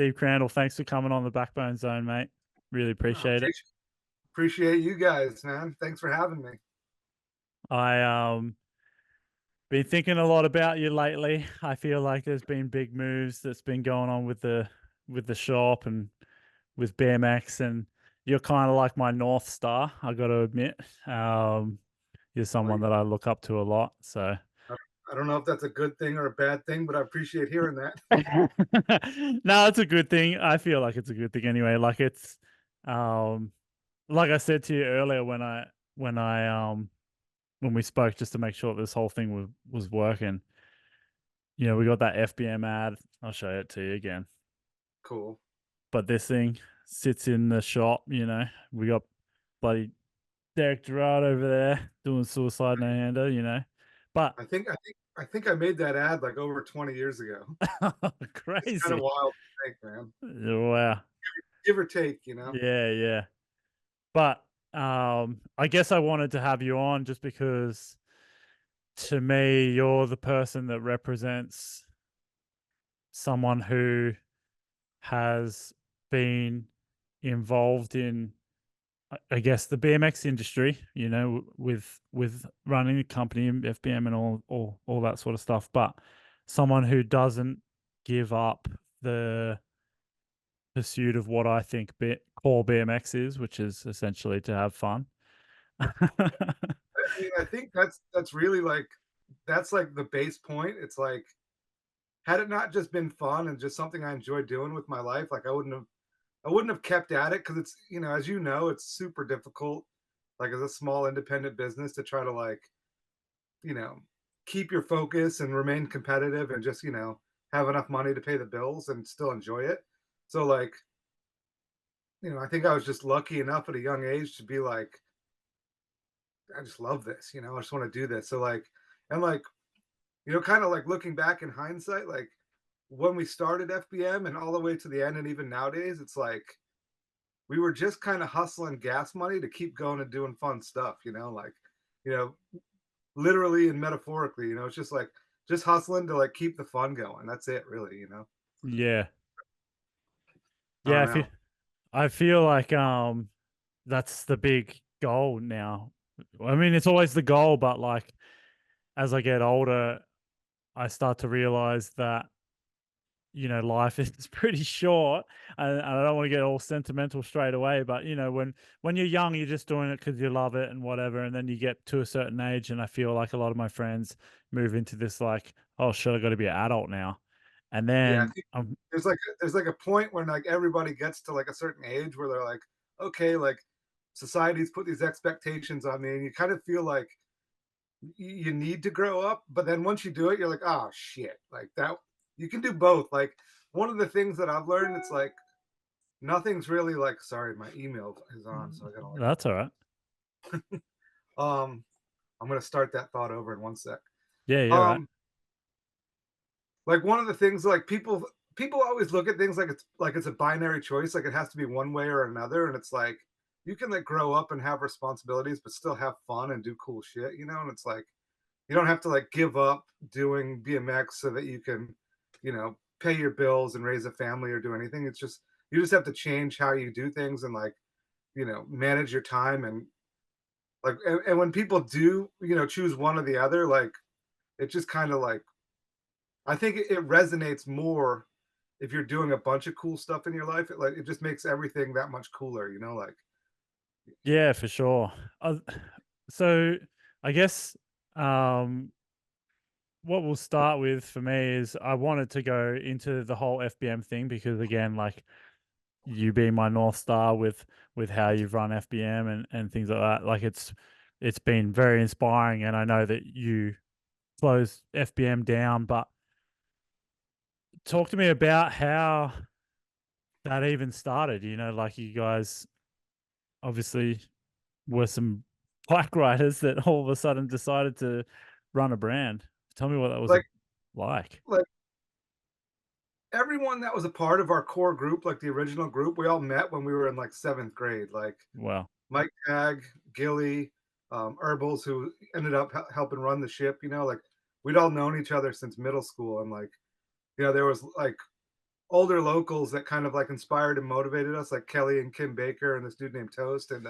Steve Crandall, thanks for coming on the Backbone Zone, mate. Really Oh, appreciate it. appreciate you guys, man. Thanks for having me. I been thinking a lot about you lately. I feel like there's been big moves that's been going on with the shop and with BMX, and you're kind of like my North Star, I got to admit. You're Well, someone that I look up to a lot, so I I don't know if that's a good thing or a bad thing, but I appreciate hearing that. no, it's a good thing. I feel like it's a good thing anyway. Like it's um like I said to you earlier when I when we spoke, just to make sure this whole thing was working. We got that FBM ad. I'll show it to you again. Cool. But this thing sits in the shop. We got bloody Derek Gerard over there doing suicide no hander. But I think I made that ad like over 20 years ago. It's kind of crazy. wild to think, man. Wow. Give or take. Yeah, yeah. But I guess I wanted to have you on just because to me you're the person that represents someone who has been involved in I guess the BMX industry, with running a company and FBM and all that sort of stuff, but someone who doesn't give up the pursuit of what I think core BMX is, which is essentially to have fun. I mean, I think that's really like that's like the base point. It's like had it not just been fun and just something I enjoyed doing with my life, like I wouldn't have kept at it because it's as you know, it's super difficult, like as a small independent business to try to like you know, keep your focus and remain competitive and just, have enough money to pay the bills and still enjoy it. So like, I think I was just lucky enough at a young age to be like, I just love this. I just want to do this. So like, and like, kind of like looking back in hindsight, like when we started FBM and all the way to the end, and even nowadays, it's like we were just kind of hustling gas money to keep going and doing fun stuff, like, you know, literally and metaphorically. It's just like just hustling to like keep the fun going. That's it, really. Yeah. I Yeah, don't know. I feel like that's the big goal now. I mean, it's always the goal, but like as I get older, I start to realize that life is pretty short, and I don't want to get all sentimental straight away. But when you're young, you're just doing it because you love it and whatever, and then you get to a certain age, and I feel like a lot of my friends move into this like, oh shit, I got to be an adult now, and Yeah, I then think there's like a point when like everybody gets to like a certain age where they're like, okay, like society's put these expectations on me, and you kind of feel like you need to grow up. But then once you do it, you're like, oh shit, like that. You can do both. Like one of the things that I've learned, it's like nothing's really like. Sorry, my email is on, so I gotta like. that's all right. Um, I'm gonna start that thought over in one sec. Yeah, yeah, right. Um, like one of the things like people always look at things like it's a binary choice, like it has to be one way or another, and it's like you can like grow up and have responsibilities but still have fun and do cool shit, and it's like you don't have to like give up doing BMX so that you can, pay your bills and raise a family or do anything. It's just you just have to change how you do things and like, manage your time and like and when people do, choose one or the other, like it just kind of like I think it resonates more if you're doing a bunch of cool stuff in your life. It just makes everything that much cooler. Like Yeah, for sure. So I guess um, what we'll start with for me is I wanted to go into the whole FBM thing because again, like you being my North Star with how you've run FBM and things like that, like it's been very inspiring, and I know that you closed FBM down, but talk to me about how that even started. Like you guys obviously were some bike riders that all of a sudden decided to run a brand. Tell me what that was like like. like everyone that was a part of our core group, like the original group, we all met when we were in like seventh grade. Like Wow. Mike Tag, Gilly, Herbals, who ended up helping run the ship. Like we'd all known each other since middle school, and like there was like older locals that kind of like inspired and motivated us, like Kelly and Kim Baker and this dude named Toast. And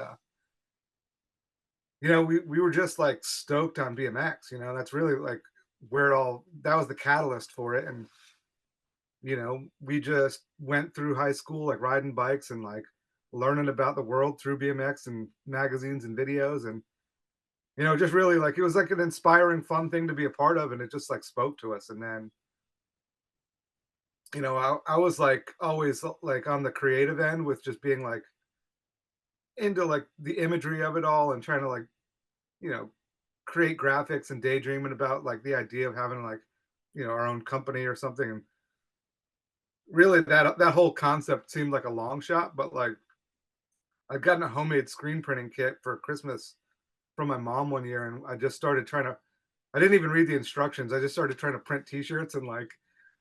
we were just like stoked on BMX. That's really like where it all that was the catalyst for it. And we just went through high school like riding bikes and like learning about the world through BMX and magazines and videos. And just really like it was like an inspiring, fun thing to be a part of, and it just like spoke to us. And then I was like always like on the creative end with just being like into like the imagery of it all and trying to like you know create graphics and daydreaming about like the idea of having like our own company or something. And really that whole concept seemed like a long shot, but like I'd gotten a homemade screen printing kit for Christmas from my mom one year, and I just started trying to. I didn't even read the instructions. I just started trying to print T-shirts, and like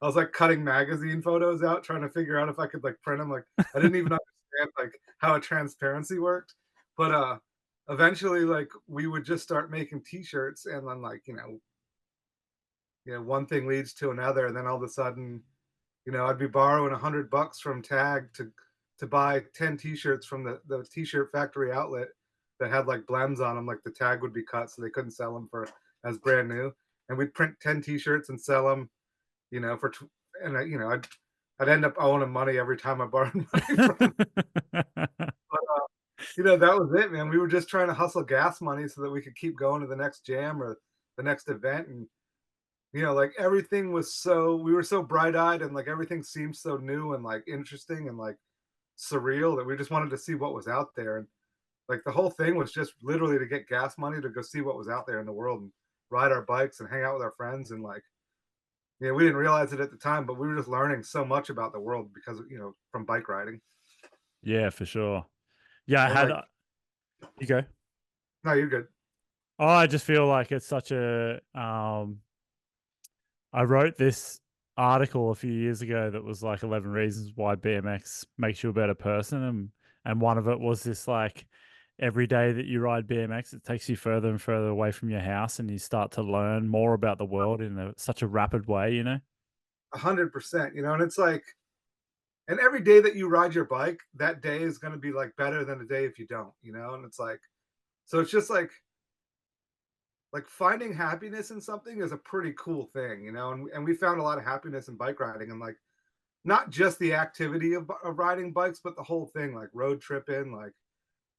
I was like cutting magazine photos out, trying to figure out if I could like print them. Like I didn't even understand like how a transparency worked, but eventually like we would just start making T-shirts, and then like one thing leads to another, and then all of a sudden I'd be borrowing $100 from Tag to buy 10 T-shirts from the T-shirt factory outlet that had like blems on them, like the tag would be cut, so they couldn't sell them for as brand new. And we'd print 10 T-shirts and sell them, for and I'd end up owing money every time I borrowed money from them. But that was it, man. We were just trying to hustle gas money so that we could keep going to the next jam or the next event. And like everything was so we were so bright-eyed, and like everything seemed so new and like interesting and like surreal that we just wanted to see what was out there. And like the whole thing was just literally to get gas money to go see what was out there in the world and ride our bikes and hang out with our friends. And like we didn't realize it at the time, but we were just learning so much about the world because from bike riding. Yeah, for sure. Yeah, I And had like, you go. no, you're good. Oh, I just feel like it's such a I wrote this article a few years ago that was like 11 reasons why BMX makes you a better person, and one of it was this like every day that you ride BMX it takes you further and further away from your house and you start to learn more about the world in such a rapid way, you know? 100%. And it's like, and every day that you ride your bike, that day is going to be like better than a day if you don't. And it's like, so it's just like finding happiness in something is a pretty cool thing, and we found a lot of happiness in bike riding. And like not just the activity of riding bikes, but the whole thing, like road tripping, like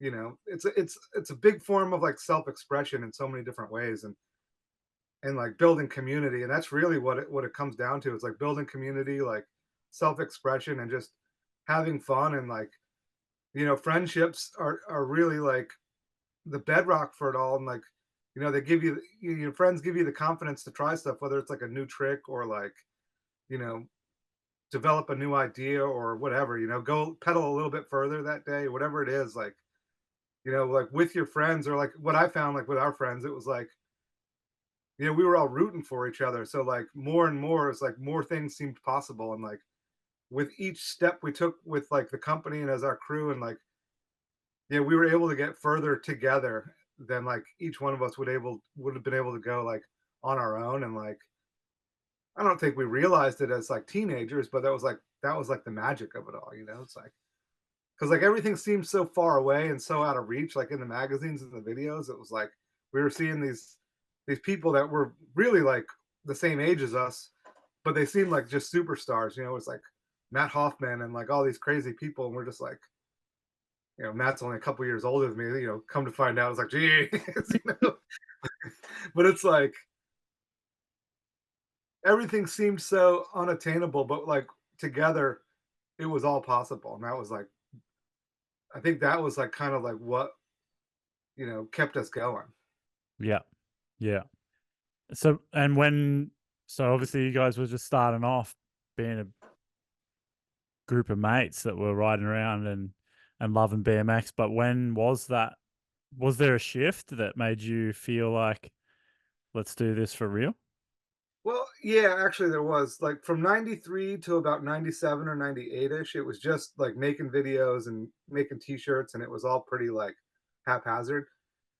it's a big form of like self-expression in so many different ways. And like building community, and that's really what it comes down to. It's like building community, like self-expression, and just having fun. And like friendships are really like the bedrock for it all. And like they give you your friends give you the confidence to try stuff, whether it's like a new trick or like you know develop a new idea or whatever. Go pedal a little bit further that day, whatever it is. Like like with your friends, or like what I found, like with our friends, it was like we were all rooting for each other. So like more and more, it's like more things seemed possible. And like with each step we took with like the company and as our crew, and like we were able to get further together than like each one of us would have been able to go like on our own. And like I don't think we realized it as like teenagers, but that was like the magic of it all. It's like because like everything seemed so far away and so out of reach. Like in the magazines and the videos, it was like we were seeing these people that were really like the same age as us, but they seemed like just superstars. It's like Matt Hoffman and like all these crazy people, and we're just like, Matt's only a couple years older than me. Come to find out, it's like, gee, but it's like everything seemed so unattainable, but like together, it was all possible. And that was like, I think that was like kind of like what kept us going. Yeah. Yeah. So obviously you guys were just starting off being a group of mates that were riding around and loving BMX, but when was that? Was there a shift that made you feel like let's do this for real? Well, yeah, actually there was like from 93 to about 97 or 98ish, it was just like making videos and making t-shirts, and it was all pretty like haphazard.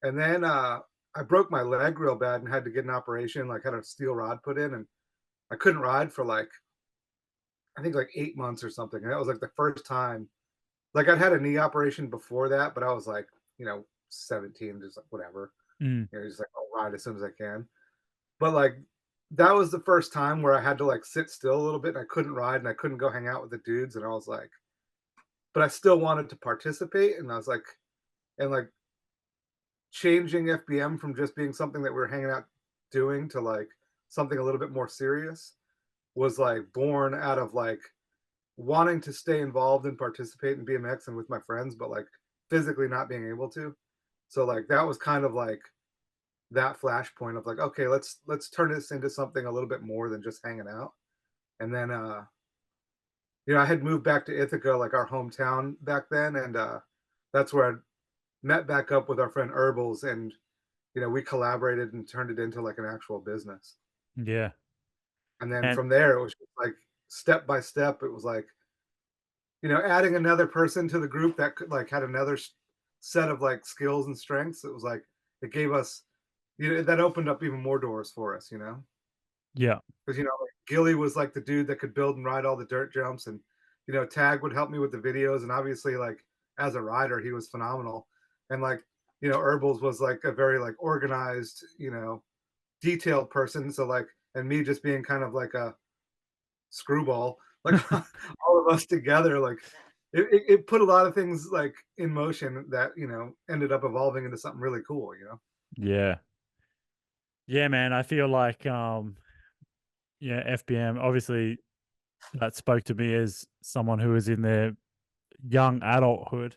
And then I broke my leg real bad and had to get an operation, like had a steel rod put in, and I couldn't ride for like I think like 8 months or something. And that was like the first time. Like I'd had a knee operation before that, but I was like, 17, just like whatever. Mm, Just like I'll ride as soon as I can. But like that was the first time where I had to like sit still a little bit and I couldn't ride and I couldn't go hang out with the dudes. And I was like, but I still wanted to participate. And I was like, and like changing FBM from just being something that we are hanging out doing to like something a little bit more serious was like born out of like wanting to stay involved and participate in BMX and with my friends, but like physically not being able to. So like that was kind of like that flashpoint of like, okay, let's turn this into something a little bit more than just hanging out. And then I had moved back to Ithaca, like our hometown back then, and that's where I met back up with our friend Herbals, and we collaborated and turned it into like an actual business. yeah. And then And from there, it was just like step by step. It was like adding another person to the group that could like had another set of like skills and strengths. It was like it gave us, that opened up even more doors for us. yeah. Because like Gilly was like the dude that could build and ride all the dirt jumps, and Tag would help me with the videos, and obviously like as a rider, he was phenomenal, and like Herbals was like a very like organized, detailed person. So like, and me just being kind of like a screwball, like all of us together, like it put a lot of things like in motion that ended up evolving into something really cool. Yeah. Yeah, man, I feel like, yeah, FBM, obviously, that spoke to me as someone who was in their young adulthood,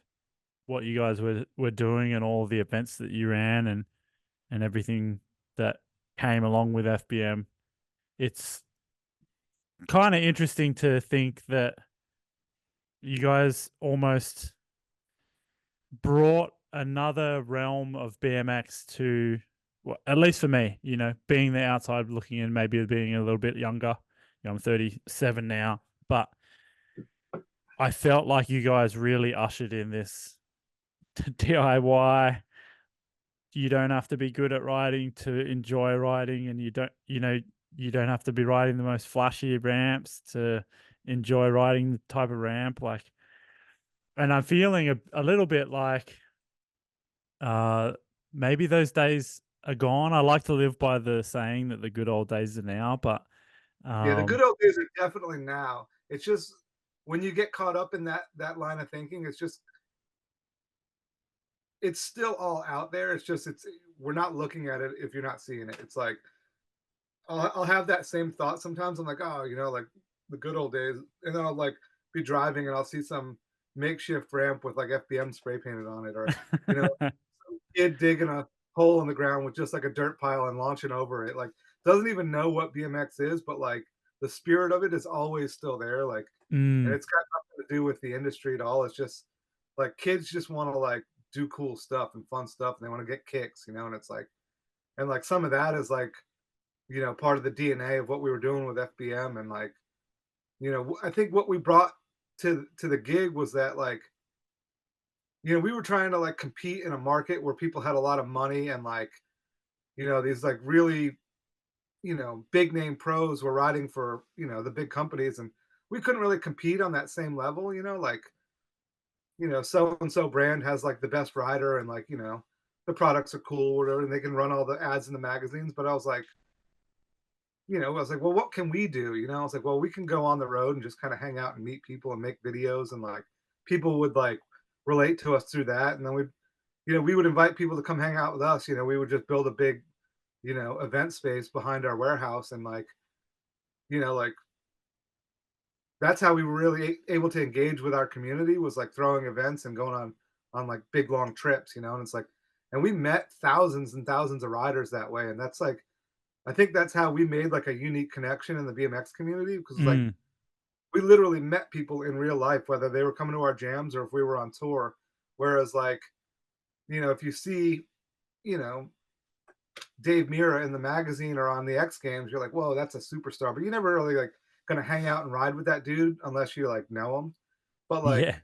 what you guys were doing and all the events that you ran and everything that came along with FBM. It's kinda interesting to think that you guys almost brought another realm of BMX to, well, at least for me, being the outside looking in, maybe being a little bit younger. I'm 37 now, but I felt like you guys really ushered in this DIY. You don't have to be good at riding to enjoy riding, and you don't have to be riding the most flashy ramps to enjoy riding the type of ramp. Like, and I'm feeling a little bit like Uh, maybe those days are gone. I like to live by the saying that the good old days are now, but Yeah, the um, good old days are definitely now. It's just when you get caught up in that line of thinking, it's still all out there. It's we're not looking at it if you're not seeing it. It's like I'll have that same thought sometimes. I'm like, oh, like the good old days, and then I'll like be driving and I'll see some makeshift ramp with like FBM spray painted on it, or you know, some kid digging a hole in the ground with just like a dirt pile and launching over it. Like doesn't even know what BMX is, but like the spirit of it is always still there. Like, and mm, it's got nothing to do with the industry at all. It's just like kids just want to like do cool stuff and fun stuff, and they want to get kicks. And it's like, and like some of that is like part of the DNA of what we were doing with FBM, and like, I think what we brought to the gig was that like, we were trying to like compete in a market where people had a lot of money and like, these like really, big name pros were riding for, the big companies, and we couldn't really compete on that same level, like, so and so brand has like the best rider and like, the products are cool, whatever, and they can run all the ads in the magazines. But I was like, well, what can we do? I was like, well, we can go on the road and just kind of hang out and meet people and make videos, and like people would like relate to us through that. And then we would invite people to come hang out with us. We would just build a big, event space behind our warehouse, and like that's how we were really able to engage with our community, was like throwing events and going on like big long trips. And it's like, and we met thousands and thousands of riders that way, and that's like I think that's how we made like a unique connection in the BMX community, because like mm, we literally met people in real life, whether they were coming to our jams or if we were on tour. Whereas like, if you see, you know, Dave Mira in the magazine or on the X Games, you're like, whoa, that's a superstar. But you never really like gonna hang out and ride with that dude unless you like know him. But like yeah,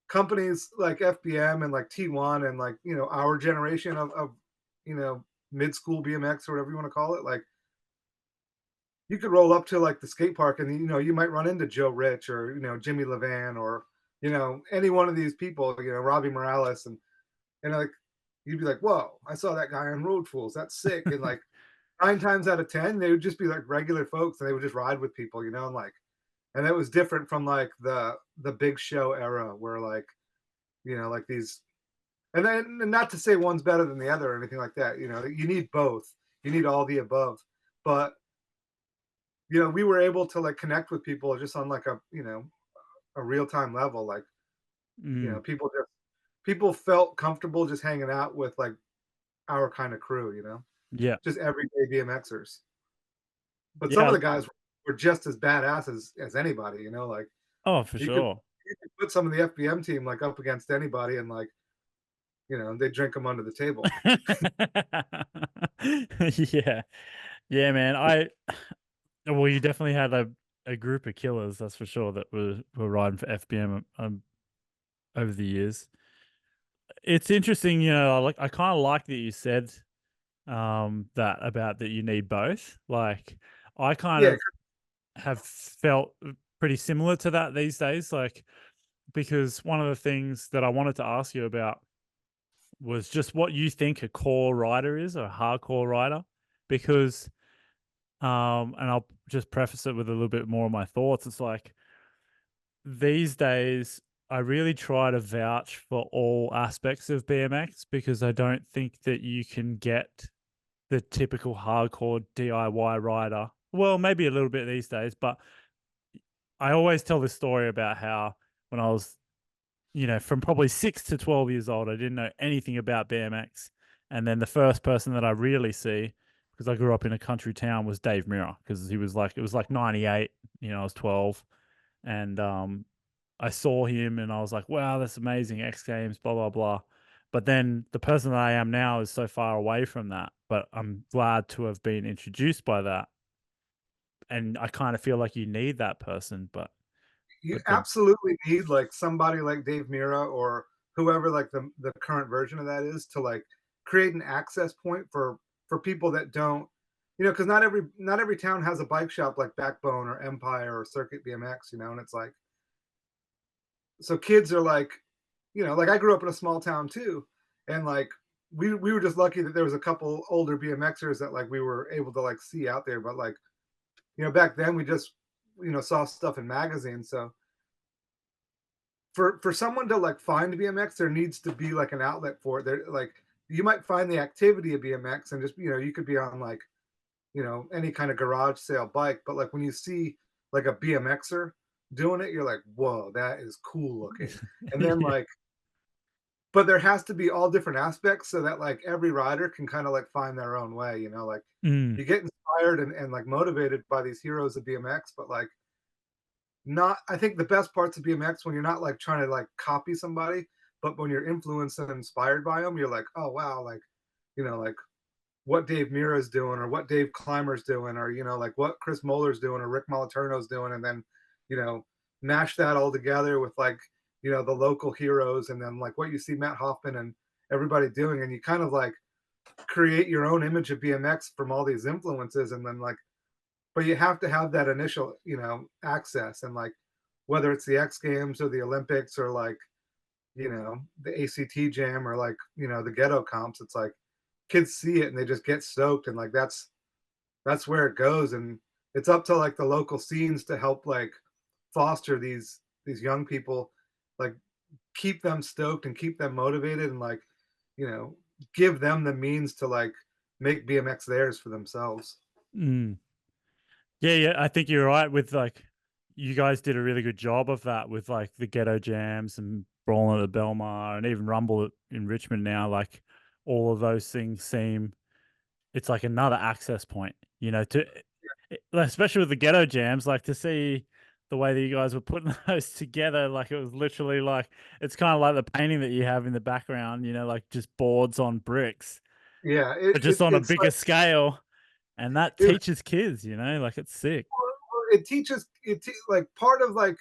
companies like FBM and like T1 and like, our generation of mid school BMX or whatever you want to call it, like you could roll up to like the skate park and you know you might run into Joe Rich or you know Jimmy Levan or you know any one of these people, you know Robbie Morales, and like you'd be like, whoa, I saw that guy on Road Fools. That's sick. And like 9 times out of 10, they would just be like regular folks and they would just ride with people, you know, and like and that was different from like the big show era where like, you know, like these and then and not to say one's better than the other or anything like that. You know, you need both. You need all the above. But you know, we were able to like connect with people just on like a, you know, a real time level. Like, you know, Mm, people felt comfortable just hanging out with like our kind of crew, you know, yeah. just everyday BMXers. But some of Yeah. the guys were just as badass as anybody, you know, like Oh, for you could sure. you could put some of the FBM team like up against anybody and like, you know, they drink them under the table. Yeah. Yeah, man. Well, you definitely had a group of killers, that's for sure, that were riding for FBM, over the years. It's interesting, like, I kinda like that you said, that about that you need both. Like, I kind Yeah, of have felt pretty similar to that these days, like, because one of the things that I wanted to ask you about was just what you think a core rider is, a hardcore rider, because, and I'll just preface it with a little bit more of my thoughts. It's like these days, I really try to vouch for all aspects of BMX because I don't think that you can get the typical hardcore DIY rider. Well, maybe a little bit these days, but I always tell this story about how when I was, from probably 6 to 12 years old, I didn't know anything about BMX. And then the first person that I really see, because I grew up in a country town, was Dave Mirra, because it was like 98, I was 12. And I saw him and I was like, wow, that's amazing. X Games, blah, blah, blah. But then the person that I am now is so far away from that. But I'm glad to have been introduced by that. And I kind of feel like you need that person. you But then, absolutely need like somebody like Dave Mira or whoever like the current version of that is to like create an access point for people that don't, you know, because not every town has a bike shop like Backbone or Empire or Circuit BMX, you know, and it's like so kids are like, you know, like I grew up in a small town too, and like we were just lucky that there was a couple older BMXers that like we were able to like see out there, but like you know back then we just you know saw stuff in magazines, so for someone to like find BMX, there needs to be like an outlet for it. There, like you might find the activity of BMX, and just you know you could be on like you know any kind of garage sale bike, but like when you see like a BMXer doing it, you're like, whoa, that is cool looking. And then yeah. like, but there has to be all different aspects so that like every rider can kind of like find their own way. You know, like Mm, you get inspired and like motivated by these heroes of BMX, but like not I think the best parts of BMX when you're not like trying to like copy somebody, but when you're influenced and inspired by them, you're like, oh wow, like you know, like what Dave Mira's doing or what Dave Clymer's doing, or you know, like what Chris Moller's doing or Rick Moliterno's doing, and then you know, mash that all together with like you know the local heroes, and then like what you see Matt Hoffman and everybody doing, and you kind of like create your own image of BMX from all these influences, and then like but you have to have that initial, you know, access and like whether it's the X Games or the Olympics or like, you know, the ACT jam or like, you know, the ghetto comps, it's like kids see it and they just get stoked and like that's where it goes and it's up to like the local scenes to help like foster these young people like keep them stoked and keep them motivated and like, you know, give them the means to like make BMX theirs for themselves. mm. Yeah, yeah. I think you're right with like, you guys did a really good job of that with like the ghetto jams and brawling at the Belmar and even Rumble in Richmond now. Like, all of those things seem it's like another access point, especially with the ghetto jams, like to see the way that you guys were putting those together, like it was literally like it's kind of like the painting that you have in the background, like just boards on bricks, Yeah, but just on a it's bigger scale, and that it, teaches kids, like it's sick. it teaches like part of like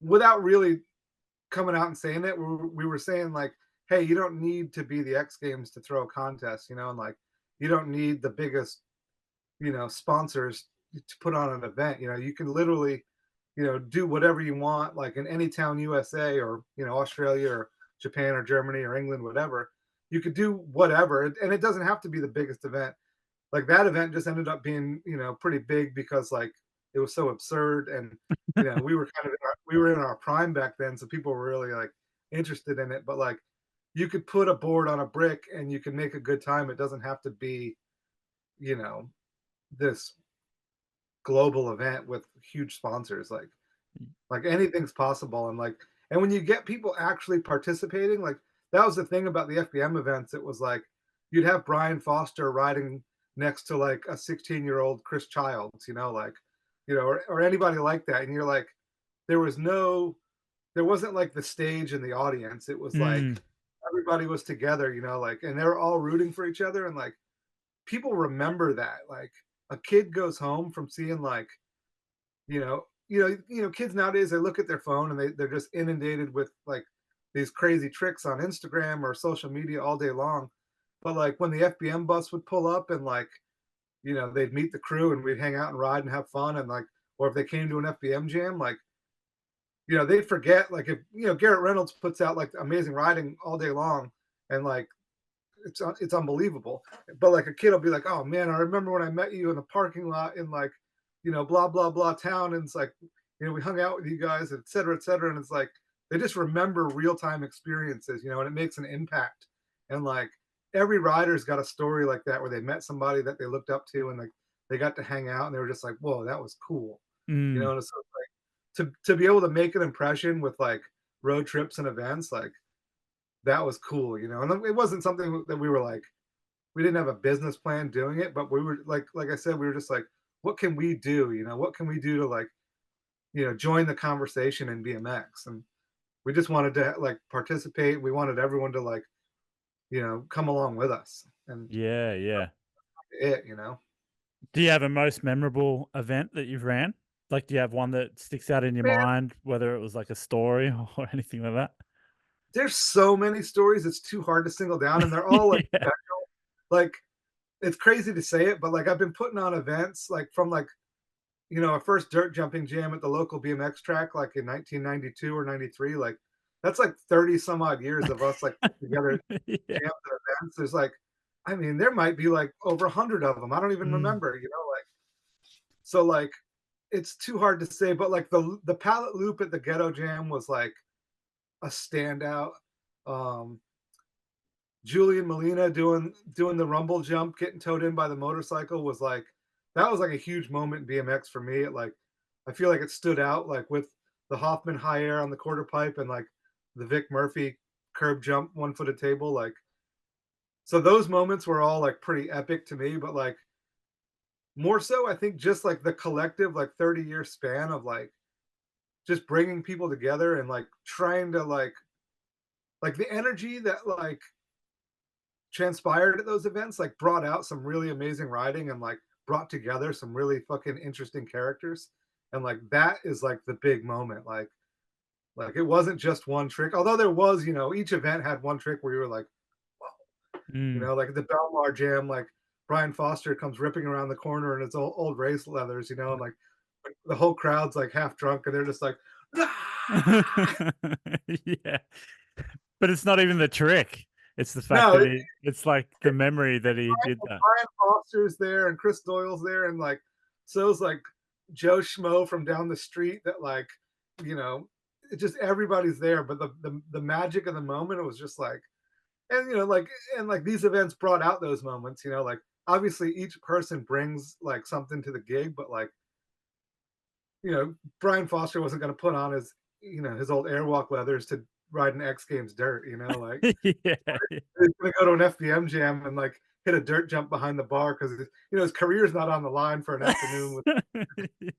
without really coming out and saying it we were saying like hey you don't need to be the X Games to throw a contest you know and like you don't need the biggest you know sponsors to put on an event. You know, you can literally, you know, do whatever you want, like in any town, USA or, you know, Australia or Japan or Germany or England, whatever. You could do whatever, and it doesn't have to be the biggest event. Like that event just ended up being, you know, pretty big because like it was so absurd, and you know, we were kind of we were in our prime back then, so people were really like interested in it. But like, you could put a board on a brick and you can make a good time. It doesn't have to be, you know, this global event with huge sponsors. Like anything's possible, and like, and when you get people actually participating, like that was the thing about the FBM events. It was like you'd have Brian Foster riding next to like a 16-year-old Chris Childs, you know, like, you know, or anybody like that, and you're like, there was no, there wasn't like the stage and the audience. It was like Mm. everybody was together, you know, like, and they're all rooting for each other, and like people remember that. Like a kid goes home from seeing like, kids nowadays, they look at their phone and they're just inundated with like these crazy tricks on Instagram or social media all day long. But like when the FBM bus would pull up and like, you know, they'd meet the crew and we'd hang out and ride and have fun, and like, or if they came to an FBM jam, like, you know, they'd forget, like, if, you know, Garrett Reynolds puts out like amazing riding all day long, and like it's unbelievable. But like a kid will be like, "Oh man, I remember when I met you in the parking lot in like, you know, blah blah blah town," and it's like, you know, we hung out with you guys, et cetera, et cetera. And it's like they just remember real time experiences, you know, and it makes an impact. And like every rider's got a story like that where they met somebody that they looked up to, and like they got to hang out and they were just like, "Whoa, that was cool," you know. Mm. And so it's like to be able to make an impression with like road trips and events, like that was cool, you know. And it wasn't something that we were like, we didn't have a business plan doing it, but we were like I said, we were just like, what can we do? You know, what can we do to like, you know, join the conversation in BMX? And we just wanted to like participate. We wanted everyone to like, you know, come along with us. And Yeah, yeah. it, you know, Do you have a most memorable event that you've ran? Like, do you have one that sticks out in your man, mind, whether it was like a story or anything like that? there's so many stories. It's too hard to single down, and they're all like, Yeah. like it's crazy to say it, but like I've been putting on events like from like, you know, a first dirt jumping jam at the local BMX track, like in 1992 or 93, like that's like 30 some odd years of us like together Yeah. jams and events. There's like, I mean, there might be like over 100 of them. I don't even Mm. remember, you know, like, so like, it's too hard to say, but like the pallet loop at the ghetto jam was like a standout. Um, Julian Molina doing the rumble jump, getting towed in by the motorcycle was like, that was like a huge moment in BMX for me. It like, I feel like it stood out like with the Hoffman high air on the quarter pipe and like the Vic Murphy curb jump 1 footed table. Like, so those moments were all like pretty epic to me, but like more so, I think just like the collective like 30-year span of like just bringing people together and like trying to like the energy that like transpired at those events like brought out some really amazing writing and like brought together some really fucking interesting characters, and like that is like the big moment. Like it wasn't just one trick, although there was, you know, each event had one trick where you were like, you Mm. know, like the Belmar jam, like Brian Foster comes ripping around the corner in his old race leathers, you know, and like the whole crowd's like half drunk and they're just like, "Ah!" Yeah. But it's not even the trick. It's the fact No, that it's like the memory that he did that. Brian Foster's there and Chris Doyle's there, and like so's like Joe Schmo from down the street that like, you know, it just everybody's there. But the magic of the moment, it was just like, and you know, like, and like these events brought out those moments, you know, like obviously each person brings like something to the gig, but like, you know, Brian Foster wasn't gonna put on his, you know, his old airwalk leathers to ride an X Games dirt, you know, like Yeah. he's gonna go to an FBM jam and like hit a dirt jump behind the bar because you know his career's not on the line for an afternoon with.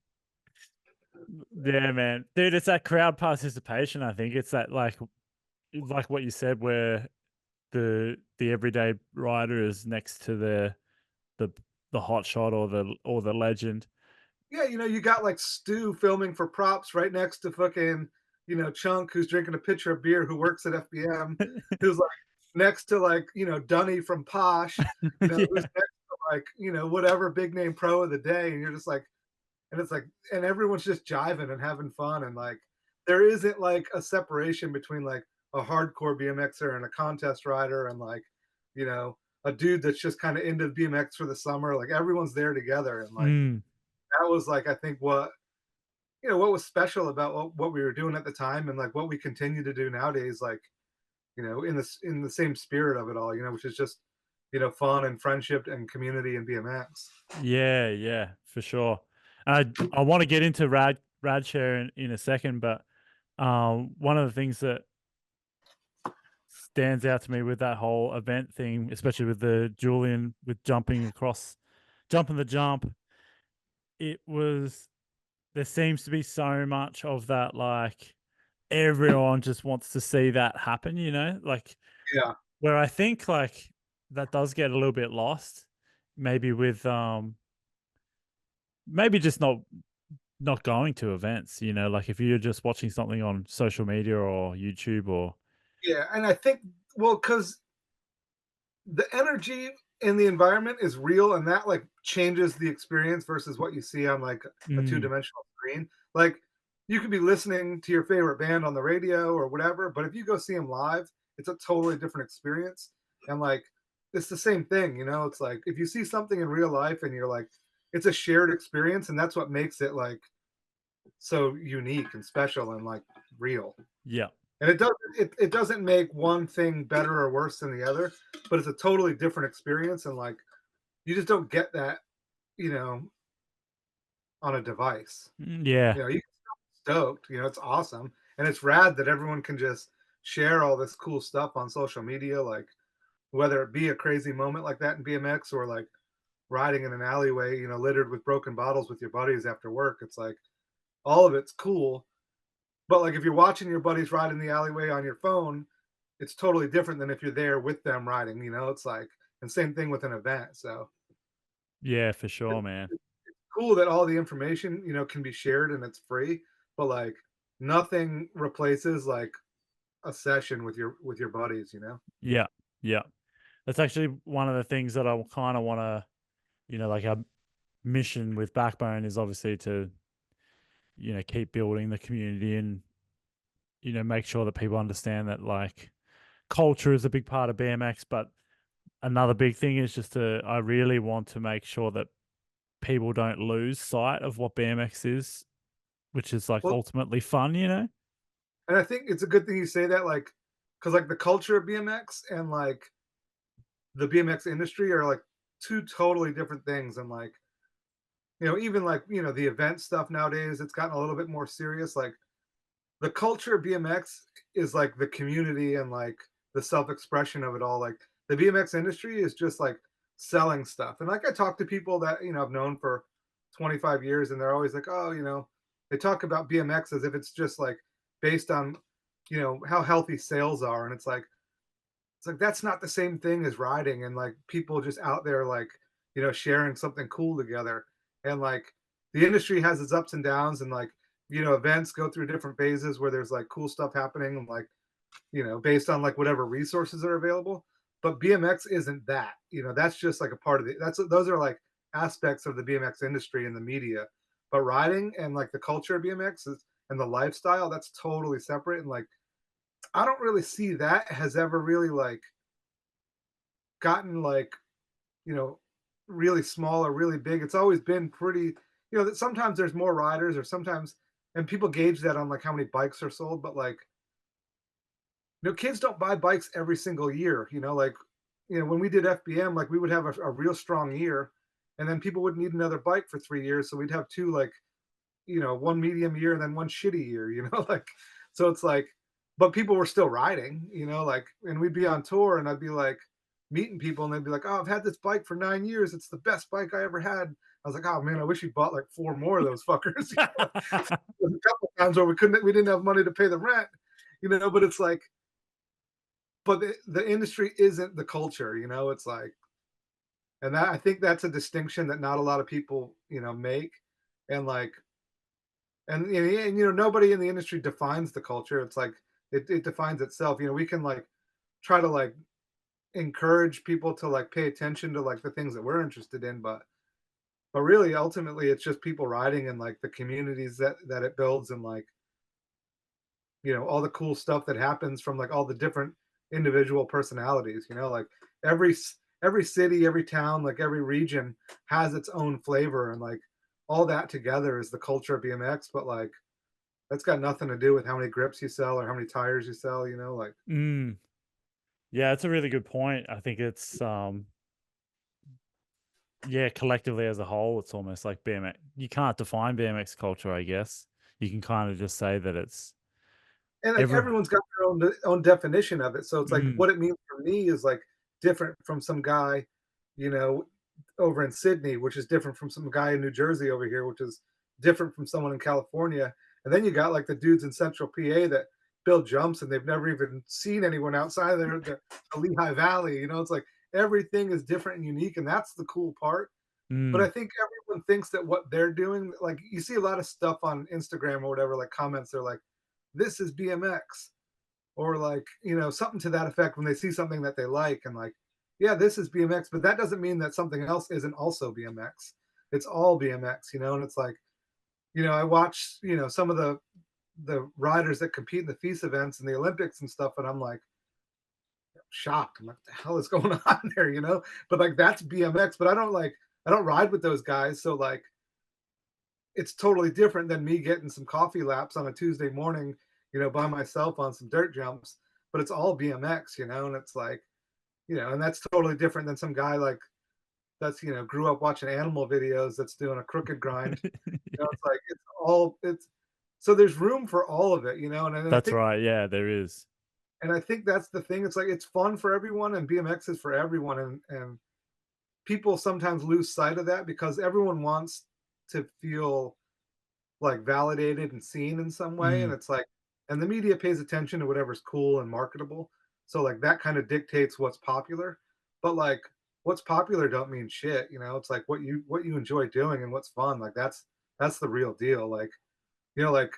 Yeah, man. Dude, it's that crowd participation, I think. It's that like what you said where the everyday rider is next to the the hot shot or the legend. Yeah, you know, you got like Stu filming for props right next to fucking, you know, Chunk, who's drinking a pitcher of beer, who works at FBM, who's like next to like, you know, Dunny from Posh, you know, who's Yeah. next to like, you know, whatever big name pro of the day, and you're just like, and it's like, and everyone's just jiving and having fun, and like there isn't like a separation between like a hardcore BMXer and a contest rider, and like, you know, a dude that's just kind of into BMX for the summer. Like everyone's there together, and like Mm. that was like I think what, you know, what was special about what we were doing at the time, and like what we continue to do nowadays. Like, you know, in the same spirit of it all, you know, which is just, you know, fun and friendship and community and BMX. Yeah, yeah, for sure. I want to get into Radshare in a second, but one of the things that stands out to me with that whole event thing, especially with the Julian with jumping the jump, it was there seems to be so much of that, like everyone just wants to see that happen, you know, like Yeah. where I think like that does get a little bit lost, maybe with maybe just not going to events, you know, like if you're just watching something on social media or YouTube or Yeah, and I think, well, because the energy in the environment is real, and that like changes the experience versus what you see on like a mm, two-dimensional screen. Like you could be listening to your favorite band on the radio or whatever, but if you go see them live, it's a totally different experience. And like it's the same thing, you know. It's like if you see something in real life and you're like, it's a shared experience, and that's what makes it like so unique and special and like real. yeah, And it doesn't make one thing better or worse than the other, but it's a totally different experience, and like you just don't get that, you know, on a device. yeah, You know, you get stoked, you know, it's awesome. And it's rad that everyone can just share all this cool stuff on social media, like whether it be a crazy moment like that in BMX or like riding in an alleyway, you know, littered with broken bottles with your buddies after work. It's like all of it's cool. But like if you're watching your buddies ride in the alleyway on your phone, it's totally different than if you're there with them riding, you know. It's like, and same thing with an event. So yeah, for it, sure, man. it's cool that all the information, you know, can be shared and it's free, but like nothing replaces like a session with your buddies, you know. Yeah, yeah. That's actually one of the things that I kind of want to, you know, like our mission with Backbone is obviously to, you know, keep building the community and, you know, make sure that people understand that like culture is a big part of BMX, but another big thing is just I really want to make sure that people don't lose sight of what BMX is, which is like Well, ultimately fun, you know? and I think it's a good thing you say that, like, because like the culture of BMX and like the BMX industry are like two totally different things, and like, you know, even like, you know, the event stuff nowadays, it's gotten a little bit more serious. Like the culture of BMX is like the community and like the self-expression of it all. Like the BMX industry is just like selling stuff. And like I talk to people that, you know, I've known for 25 years, and they're always like, "Oh, you know," they talk about BMX as if it's just like based on, you know, how healthy sales are, and it's like that's not the same thing as riding and like people just out there like, you know, sharing something cool together. And like the industry has its ups and downs, and like, you know, events go through different phases where there's like cool stuff happening and like, you know, based on like whatever resources are available. But BMX isn't that. You know, that's just like a part of the that's those are like aspects of the BMX industry and the media. But riding and like the culture of BMX is, and the lifestyle, that's totally separate. And like I don't really see that has ever really like gotten like, you know, really small or really big. It's always been pretty, you know, that sometimes there's more riders or sometimes, and people gauge that on like how many bikes are sold, but like, you know, kids don't buy bikes every single year, you know, like, you know, when we did FBM, like we would have a real strong year, and then people would need another bike for 3 years. So we'd have two, like, you know, one medium year and then one shitty year, you know, like, so it's like, but people were still riding, you know, like, and we'd be on tour and I'd be like meeting people and they'd be like, "Oh, I've had this bike for 9 years. It's the best bike I ever had." I was like, "Oh man, I wish you bought like four more of those fuckers." You know? There's a couple of times where we didn't have money to pay the rent, you know, but it's like, but the industry isn't the culture, you know, it's like, and that I think that's a distinction that not a lot of people, you know, make. And like, and you know, nobody in the industry defines the culture. It's like it defines itself. You know, we can like try to like encourage people to like pay attention to like the things that we're interested in, but but really ultimately it's just people riding and like the communities that it builds and like, all the cool stuff that happens from like all the different individual personalities, like every city, every town, like every region has its own flavor and like all that together is the culture of BMX, but like that's got nothing to do with how many grips you sell or how many tires you sell, like Mm. Yeah, it's a really good point. I think it's yeah, collectively as a whole, it's almost like BMX. You can't define BMX culture, I guess. You can kind of just say that it's and like every everyone's got their own definition of it. So it's like mm, what it means for me is like different from some guy, you know, over in Sydney, which is different from some guy in New Jersey over here, which is different from someone in California. And then you got like the dudes in Central PA that build jumps and they've never even seen anyone outside of the Lehigh Valley. It's like everything is different and unique, and that's the cool part. But I mm, think everyone thinks that what they're doing, like you see a lot of stuff on Instagram or whatever, like comments, they're like, this is BMX, or like, something to that effect when they see something that they like and like, yeah, this is BMX, but that doesn't mean that something else isn't also BMX. It's all BMX, and it's like, I watch, some of the riders that compete in the FISA events and the Olympics and stuff, and I'm like shocked. I'm like, what the hell is going on there? But like that's BMX, but I don't ride with those guys. So like it's totally different than me getting some coffee laps on a Tuesday morning, by myself on some dirt jumps, but it's all BMX, and it's like, and that's totally different than some guy like that's, grew up watching animal videos that's doing a crooked grind. It's like it's so there's room for all of it, and I that's think right. Yeah, there is. that's the thing. It's like it's fun for everyone and BMX is for everyone and people sometimes lose sight of that because everyone wants to feel like validated and seen in some way, and Mm, it's like and the media pays attention to whatever's cool and marketable, so like that kind of dictates what's popular, but like what's popular don't mean shit. It's like what you enjoy doing and what's fun, like that's the real deal. Like, like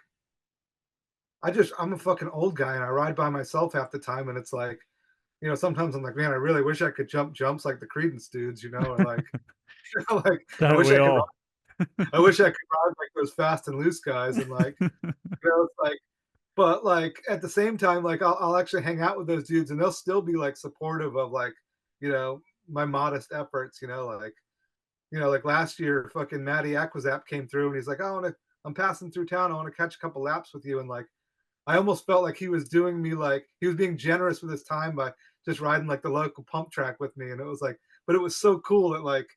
I'm a fucking old guy and I ride by myself half the time, and it's like, sometimes I'm like, man, I really wish I could jump jumps like the Credence dudes, or like like I don't wish we I could all? I wish I could ride like those fast and loose guys and like, it's like, but like at the same time, like I'll actually hang out with those dudes and they'll still be like supportive of like, you know, my modest efforts, like, like last year, fucking Matty Aquazap came through and he's like, I'm passing through town. I want to catch a couple laps with you. And like, I almost felt like he was doing me like he was being generous with his time by just riding like the local pump track with me. And it was like, but it was so cool that like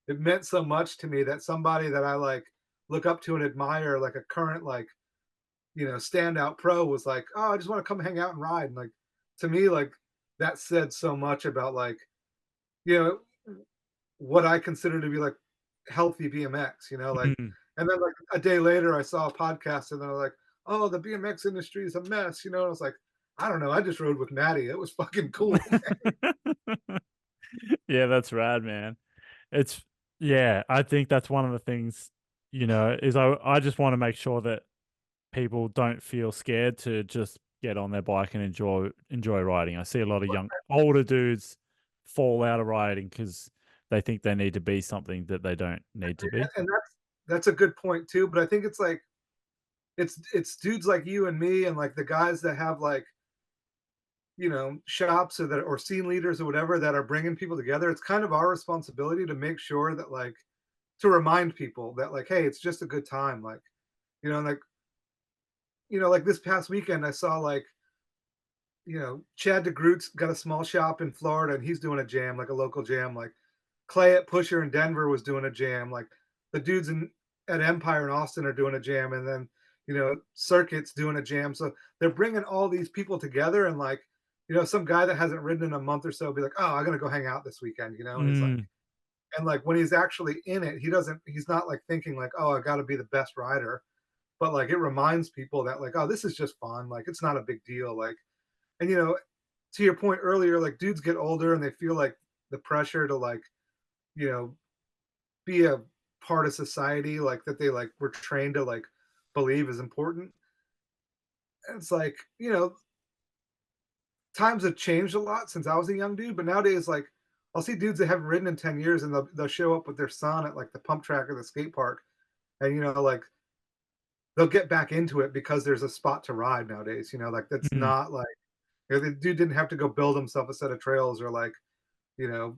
it meant so much to me that somebody that I like look up to and admire, like a current like, standout pro was like, oh, I just want to come hang out and ride. And like to me, like that said so much about like, you know, what I consider to be like healthy BMX, like, Mm. and then like a day later I saw a podcast and they're like, oh, the BMX industry is a mess, and I was like, I don't know, I just rode with Maddie. It was fucking cool. Yeah, that's rad, man. It's yeah, I think that's one of the things, is I just want to make sure that people don't feel scared to just get on their bike and enjoy riding. I see a lot of young older dudes fall out of riding because they think they need to be something that they don't need to be. And that's a good point too. But I think it's like it's dudes like you and me and like the guys that have like shops or scene leaders or whatever that are bringing people together. It's kind of our responsibility to make sure that like to remind people that like, hey, it's just a good time. Like, like like this past weekend, I saw like Chad DeGroot's got a small shop in Florida and he's doing a jam, like a local jam. Like Clay at Pusher in Denver was doing a jam. Like the dudes at Empire in Austin are doing a jam, and then Circuit's doing a jam. So they're bringing all these people together, and like some guy that hasn't ridden in a month or so be like, oh, I'm gonna go hang out this weekend, and he's like, Mm, and like when he's actually in it, he's not like thinking like, oh, I got to be the best rider, but like it reminds people that like, oh, this is just fun. Like it's not a big deal. Like, and to your point earlier, like dudes get older and they feel like the pressure to like, you know, be a part of society, like that they like were trained to like believe is important. And it's like, times have changed a lot since I was a young dude, but nowadays, like I'll see dudes that haven't ridden in 10 years and they'll show up with their son at like the pump track or the skate park. And, like they'll get back into it because there's a spot to ride nowadays. Like that's Mm, not like, the dude didn't have to go build himself a set of trails or like, you know,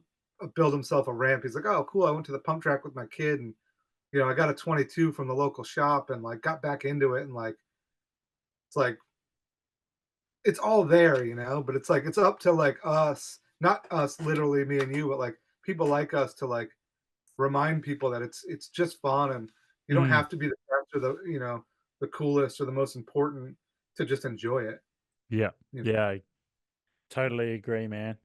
build himself a ramp. He's like, oh, cool. I went to the pump track with my kid and, I got a 22 from the local shop and like got back into it. And like, it's like, it's all there, but it's like, it's up to like us, not us, literally me and you, but like people like us to like remind people that it's just fun and you don't mm, have to be the best or the coolest or the most important to just enjoy it. yeah, You know? yeah, I totally agree, man.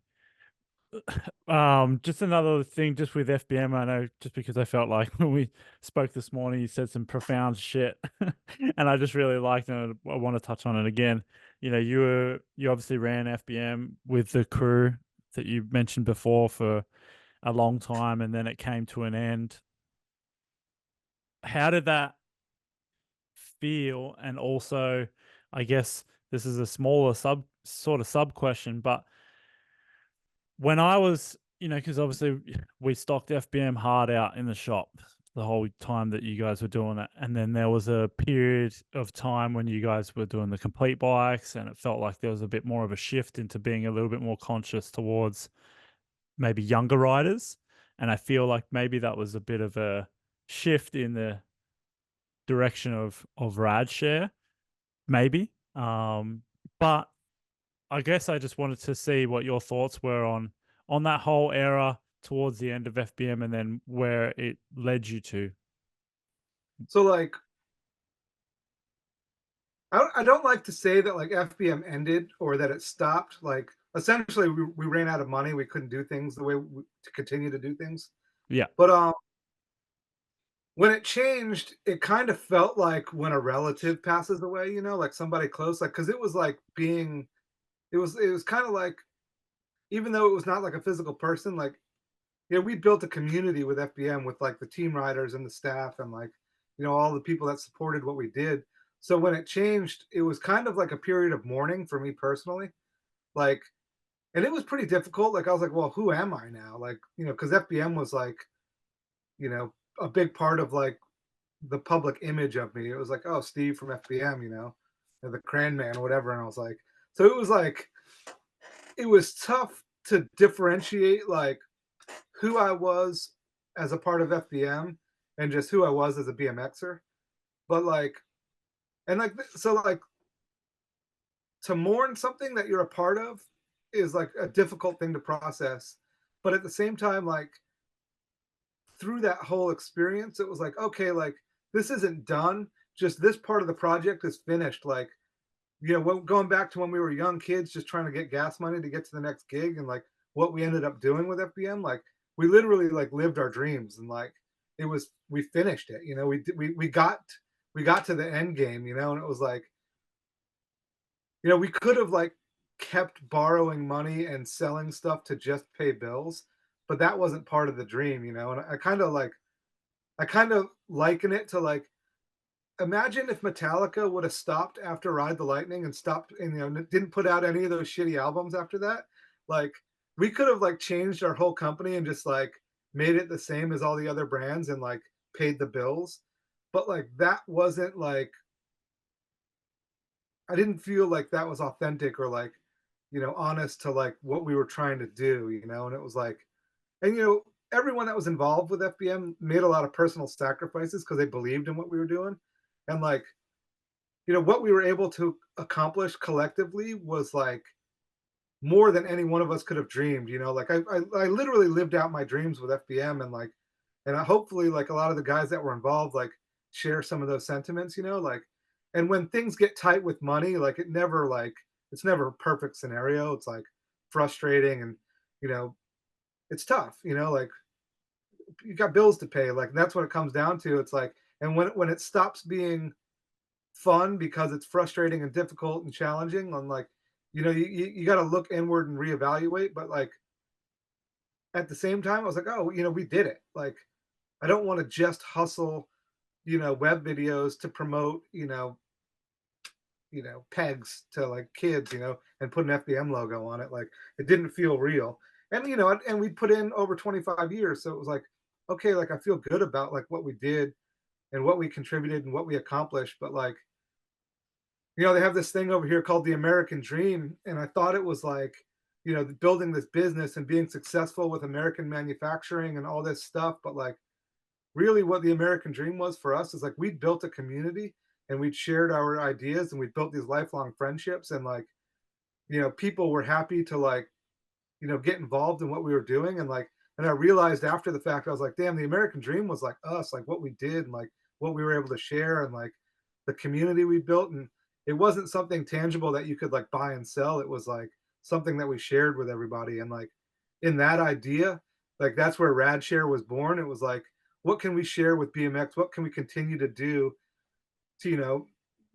Just another thing, just with FBM, I know just because I felt like when we spoke this morning, you said some profound shit, and I just really liked it. And I want to touch on it again. You obviously ran FBM with the crew that you mentioned before for a long time, and then it came to an end. How did that feel? And also, I guess this is a smaller sub question, but when I was, because obviously we stocked FBM hard out in the shop the whole time that you guys were doing it. And then there was a period of time when you guys were doing the complete bikes, and it felt like there was a bit more of a shift into being a little bit more conscious towards maybe younger riders. And I feel like maybe that was a bit of a shift in the direction of Radshare, maybe. But I guess I just wanted to see what your thoughts were on that whole era towards the end of FBM and then where it led you to. So like I don't like to say that like FBM ended or that it stopped. Like essentially we ran out of money. We couldn't do things the way to continue to do things. Yeah. But when it changed, it kind of felt like when a relative passes away, like somebody close, like because it was like being it was kind of like, even though it was not like a physical person, like we built a community with FBM with like the team riders and the staff and like all the people that supported what we did. So when it changed, it was kind of like a period of mourning for me personally. Like, and it was pretty difficult. Like I was like, well, who am I now? Like, because FBM was like, you know, a big part of like the public image of me. It was like, oh, Steve from FBM, or the Cran man, or whatever. And I was like, so it was like, it was tough to differentiate like who I was as a part of FBM and just who I was as a BMXer. But like, and like, so like to mourn something that you're a part of is like a difficult thing to process. But at the same time, like through that whole experience, it was like, okay, like this isn't done. Just this part of the project is finished. Like, going back to when we were young kids, just trying to get gas money to get to the next gig, and like what we ended up doing with FBM, like we literally like lived our dreams, and like we finished it. We got to the end game, and it was like, we could have like kept borrowing money and selling stuff to just pay bills, but that wasn't part of the dream, And I kind of liken it to like, imagine if Metallica would have stopped after Ride the Lightning and stopped and didn't put out any of those shitty albums after that. Like we could have like changed our whole company and just like made it the same as all the other brands and like paid the bills. But like that wasn't like, I didn't feel like that was authentic or like, honest to like what we were trying to do, and it was like, and everyone that was involved with FBM made a lot of personal sacrifices because they believed in what we were doing. And like, what we were able to accomplish collectively was like more than any one of us could have dreamed. Like I literally lived out my dreams with FBM, and like, and I hopefully like a lot of the guys that were involved like share some of those sentiments. Like, and when things get tight with money, like it's never a perfect scenario. It's like frustrating, and you know it's tough. Like you got bills to pay. Like that's what it comes down to. It's like, and when it stops being fun because it's frustrating and difficult and challenging, and like you got to look inward and reevaluate. But like at the same time, I was like, oh, we did it. Like I don't want to just hustle web videos to promote pegs to like kids, and put an FBM logo on it. Like it didn't feel real. And and we put in over 25 years, so it was like, okay, like I feel good about like what we did and what we contributed and what we accomplished. But like, they have this thing over here called the American Dream, and I thought it was like, building this business and being successful with American manufacturing and all this stuff. But like, really, what the American Dream was for us is like we built a community and we'd shared our ideas and we built these lifelong friendships, and like, people were happy to like, get involved in what we were doing. And like, and I realized after the fact, I was like, damn, the American Dream was like us, like what we did and like what we were able to share and like the community we built. And it wasn't something tangible that you could like buy and sell. It was like something that we shared with everybody. And like in that idea, like that's where Radshare was born. It was like, what can we share with BMX? What can we continue to do to,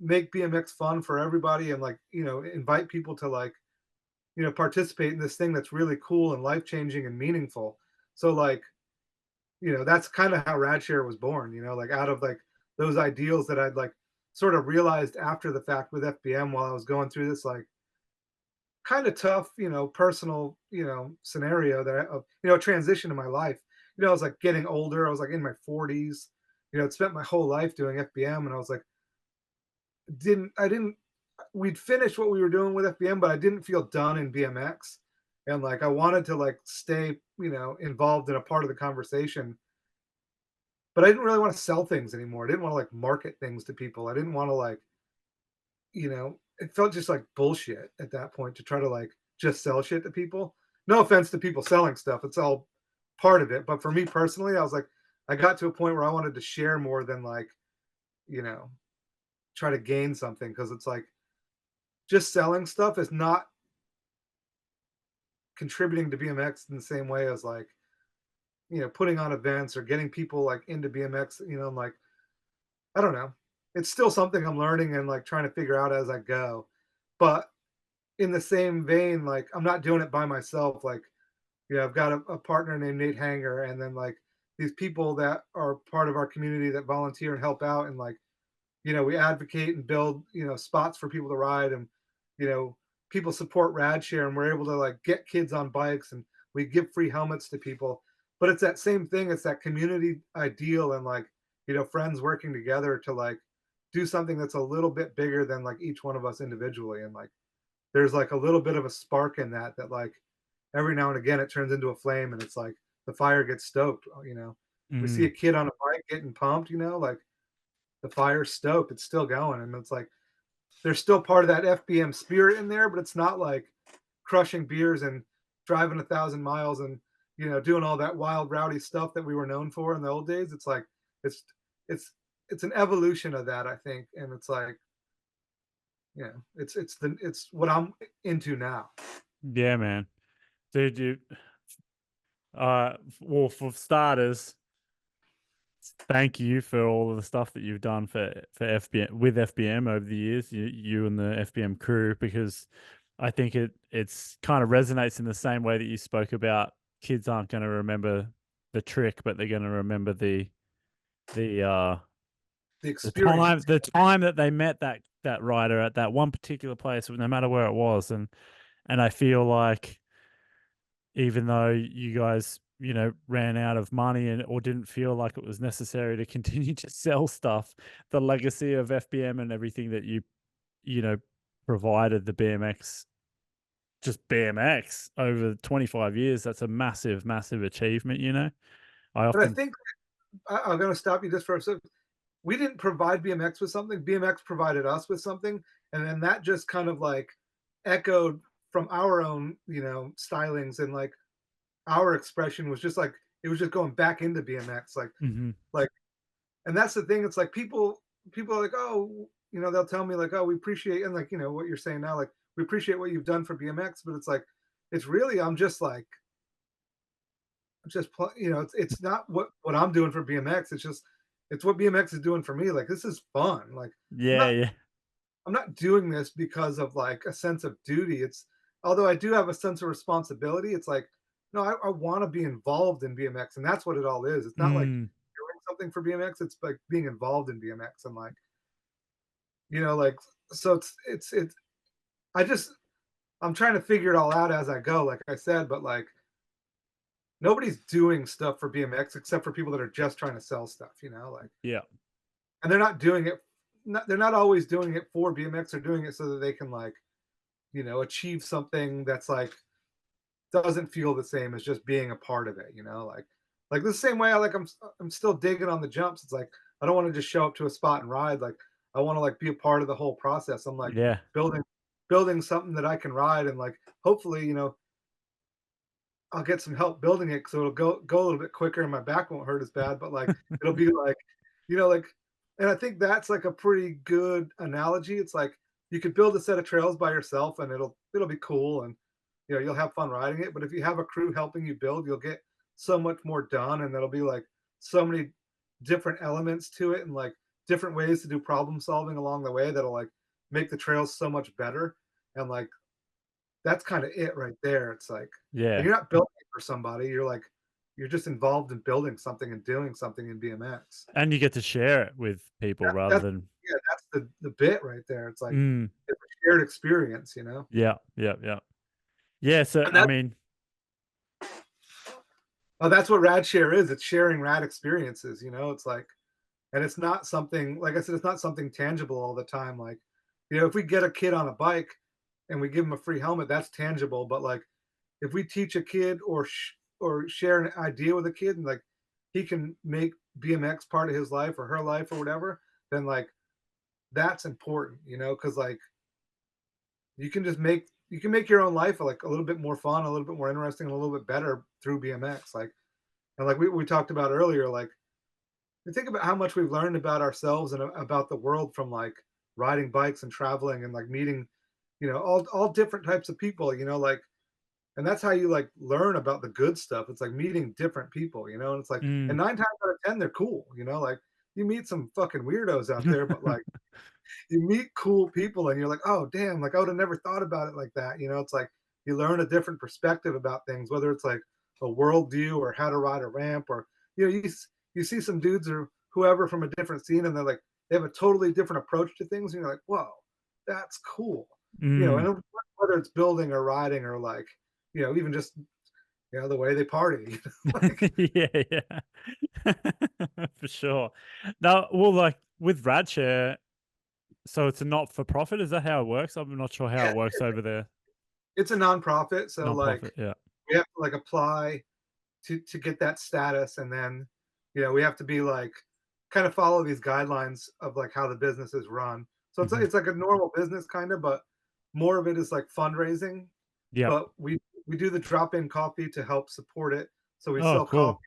make BMX fun for everybody and like, invite people to like, participate in this thing that's really cool and life changing and meaningful. So like, that's kind of how Radshare was born, like out of like those ideals that I'd like sort of realized after the fact with FBM while I was going through this like kind of tough, personal, scenario that of, transition in my life. I was like getting older. I was like in my 40s. I'd spent my whole life doing FBM, and I was like, didn't I didn't we'd finished what we were doing with FBM, but I didn't feel done in BMX. And like I wanted to like stay, involved in a part of the conversation, but I didn't really want to sell things anymore. I didn't want to like market things to people. I didn't want to like, it felt just like bullshit at that point to try to like just sell shit to people. No offense to people selling stuff. It's all part of it. But for me personally, I was like, I got to a point where I wanted to share more than like, you know, try to gain something, because it's like just selling stuff is not contributing to BMX in the same way as like, putting on events or getting people like into BMX, I'm like, I don't know. It's still something I'm learning and like trying to figure out as I go. But in the same vein, like I'm not doing it by myself. Like, I've got a partner named Nate Hanger, and then like these people that are part of our community that volunteer and help out, and like, we advocate and build, spots for people to ride, and, you know, people support Radshare, and we're able to like get kids on bikes, and we give free helmets to people. But it's that same thing. It's that community ideal, and like, friends working together to like do something that's a little bit bigger than like each one of us individually. And like, there's like a little bit of a spark in that, that like every now and again it turns into a flame, and it's like the fire gets stoked. We see a Mm. kid on a bike getting pumped, like the fire's stoked, it's still going. And it's like there's still part of that FBM spirit in there, but it's not like crushing beers and driving 1,000 miles and doing all that wild rowdy stuff that we were known for in the old days. It's like it's it's it's an evolution of that, I think. And it's like, it's what I'm into now. Yeah, man. Dude, well, for starters, thank you for all of the stuff that you've done for FBM with FBM over the years, you and the FBM crew, because I think it's kind of resonates in the same way that you spoke about. Kids aren't going to remember the trick, but they're going to remember the The the experience. time that they met that rider at that one particular place, no matter where it was. And I feel like even though you guys, ran out of money and or didn't feel like it was necessary to continue to sell stuff, the legacy of FBM and everything that you know, provided the BMX, just BMX over 25 years, that's a massive, massive achievement. I But I often think I'm going to stop you just for a second. We didn't provide BMX with something. BMX provided us with something, and then that just kind of like echoed from our own, stylings, and like our expression was just like it was just going back into BMX, Mhm. like, and that's the thing. It's like people are like, oh, they'll tell me like, oh, we appreciate, and like, what you're saying now, like we appreciate what you've done for BMX, but it's like it's really I'm just like it's not what I'm doing for BMX. It's just it's what BMX is doing for me. Like this is fun. Like I'm Yeah, not yeah. I'm not doing this because of like a sense of duty. It's although I do have a sense of responsibility. It's like no, I want to be involved in BMX, and that's what it all is. It's not like Mm. doing something for BMX. It's like being involved in BMX, and like like so it's I just I'm trying to figure it all out as I go, like I said, but like nobody's doing stuff for BMX except for people that are just trying to sell stuff, you know, like, Yeah. and they're not doing it. They're not always doing it for BMX. They're doing it so that they can like, achieve something that's like doesn't feel the same as just being a part of it, like the same way I'm still digging on the jumps. It's like I don't want to just show up to a spot and ride. Like I want to like be a part of the whole process. I'm like Yeah. building building something that I can ride and like hopefully, I'll get some help building it so it'll go a little bit quicker and my back won't hurt as bad, but like it'll be like, like and I think that's like a pretty good analogy. It's like you could build a set of trails by yourself and it'll be cool and you'll have fun riding it. But if you have a crew helping you build, you'll get so much more done and there'll be like so many different elements to it and like different ways to do problem solving along the way that'll like make the trails so much better. And like that's kinda it right there. It's like and Yeah. you're not building it for somebody, you're just involved in building something and doing something in BMX. And you get to share it with people rather That's than yeah, that's the bit right there. It's like, mm, it's a shared experience, you know? yeah, yeah, yeah. Yeah, so, And I that mean oh, that's what Rad Share is, it's sharing rad experiences, it's like and it's not something like I said, it's not something tangible all the time, like, if we get a kid on a bike and we give him a free helmet, that's tangible, but, like, if we teach a kid or share an idea with a kid and like he can make BMX part of his life or her life or whatever, then like that's important, because like you can make your own life like a little bit more fun, a little bit more interesting, and a little bit better through BMX. Like and like we talked about earlier, like you think about how much we've learned about ourselves and about the world from like riding bikes and traveling and like meeting, all different types of people, like and that's how you like learn about the good stuff. It's like meeting different people, and it's like, and mm. 9 times out of 10, they're cool, like you meet some fucking weirdos out there, but like you meet cool people and you're like, oh damn, like I would have never thought about it like that. It's like you learn a different perspective about things, whether it's like a worldview or how to ride a ramp, or you see some dudes or whoever from a different scene and they're like they have a totally different approach to things, and you're like, whoa, that's cool. Mm. And whether it's building or riding or like, even just the way they party. Like Yeah, yeah. For sure. Now, well, like, with Radshare, so it's a not-for-profit, is that how it works? I'm not sure how yeah, it works over there. it's a nonprofit, so like Not-profit, yeah. we have to like apply to get that status, and then we have to be like kind of follow these guidelines of like how the business is run. So Mhm. it's like a normal business kind of, but more of it is like fundraising. Yep. But we do the drop-in coffee to help support it. So we Oh, sell coffee cool.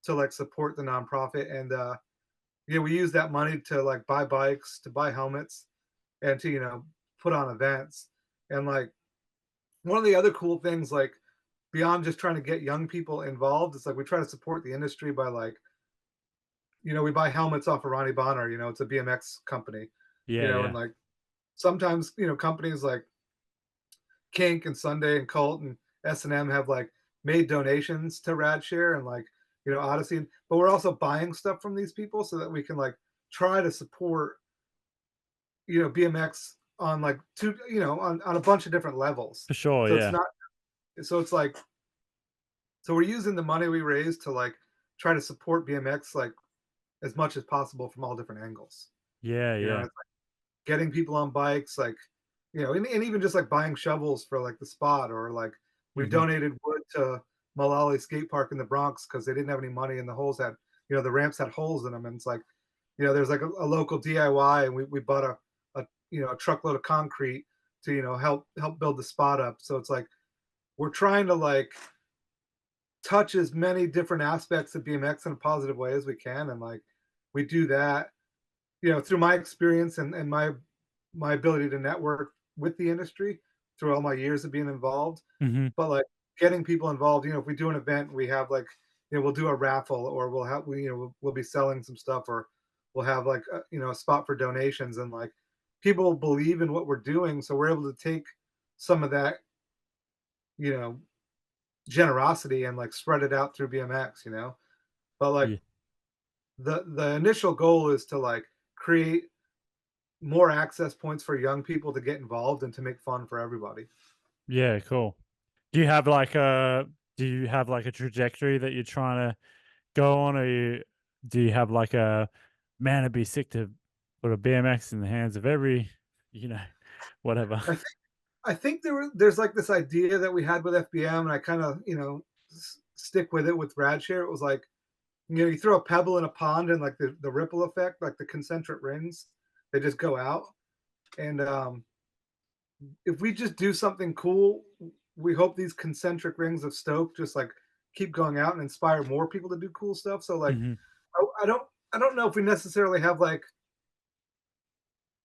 to like support the nonprofit, and we use that money to like buy bikes, to buy helmets, and to put on events. And like one of the other cool things, like beyond just trying to get young people involved, it's like we try to support the industry by like we buy helmets off of Ronnie Bonner. It's a BMX company. Yeah, And yeah. like sometimes companies like Kink and Sunday and Colt and S&M have like made donations to Radshare and like Odyssey, but we're also buying stuff from these people so that we can like try to support BMX on like two on a bunch of different levels. For sure, So it's yeah. not so it's like so we're using the money we raise to like try to support BMX like as much as possible from all different angles. Yeah, And yeah. it's like getting people on bikes, like and even just like buying shovels for like the spot, or like we Mhm. donated wood to Malali Skate Park in the Bronx because they didn't have any money and the holes had the ramps had holes in them, and it's like there's like a local DIY, and we bought a a truckload of concrete to help build the spot up. So it's like we're trying to like touch as many different aspects of BMX in a positive way as we can, and like we do that through my experience and my ability to network with the industry through all my years of being involved. Mhm. But like getting people involved, if we do an event, we have like we'll do a raffle, or we'll have we'll be selling some stuff, or we'll have like a spot for donations, and like people believe in what we're doing, so we're able to take some of that you know generosity and like spread it out through BMX. But like Yeah. the initial goal is to like create more access points for young people to get involved and to make fun for everybody. Yeah, cool. Do you have, like, a do you have like a trajectory that you're trying to go on, or do you have like a man? It'd be sick to put a BMX in the hands of every, you know, whatever. I think I think there's like this idea that we had with FBM, and I kind of stick with it with Radshare. It was like you throw a pebble in a pond, and like the ripple effect, like the concentric rings, they just go out. And if we just do something cool, we hope these concentric rings of Stoke just like keep going out and inspire more people to do cool stuff. So like Hmm. I don't know if we necessarily have like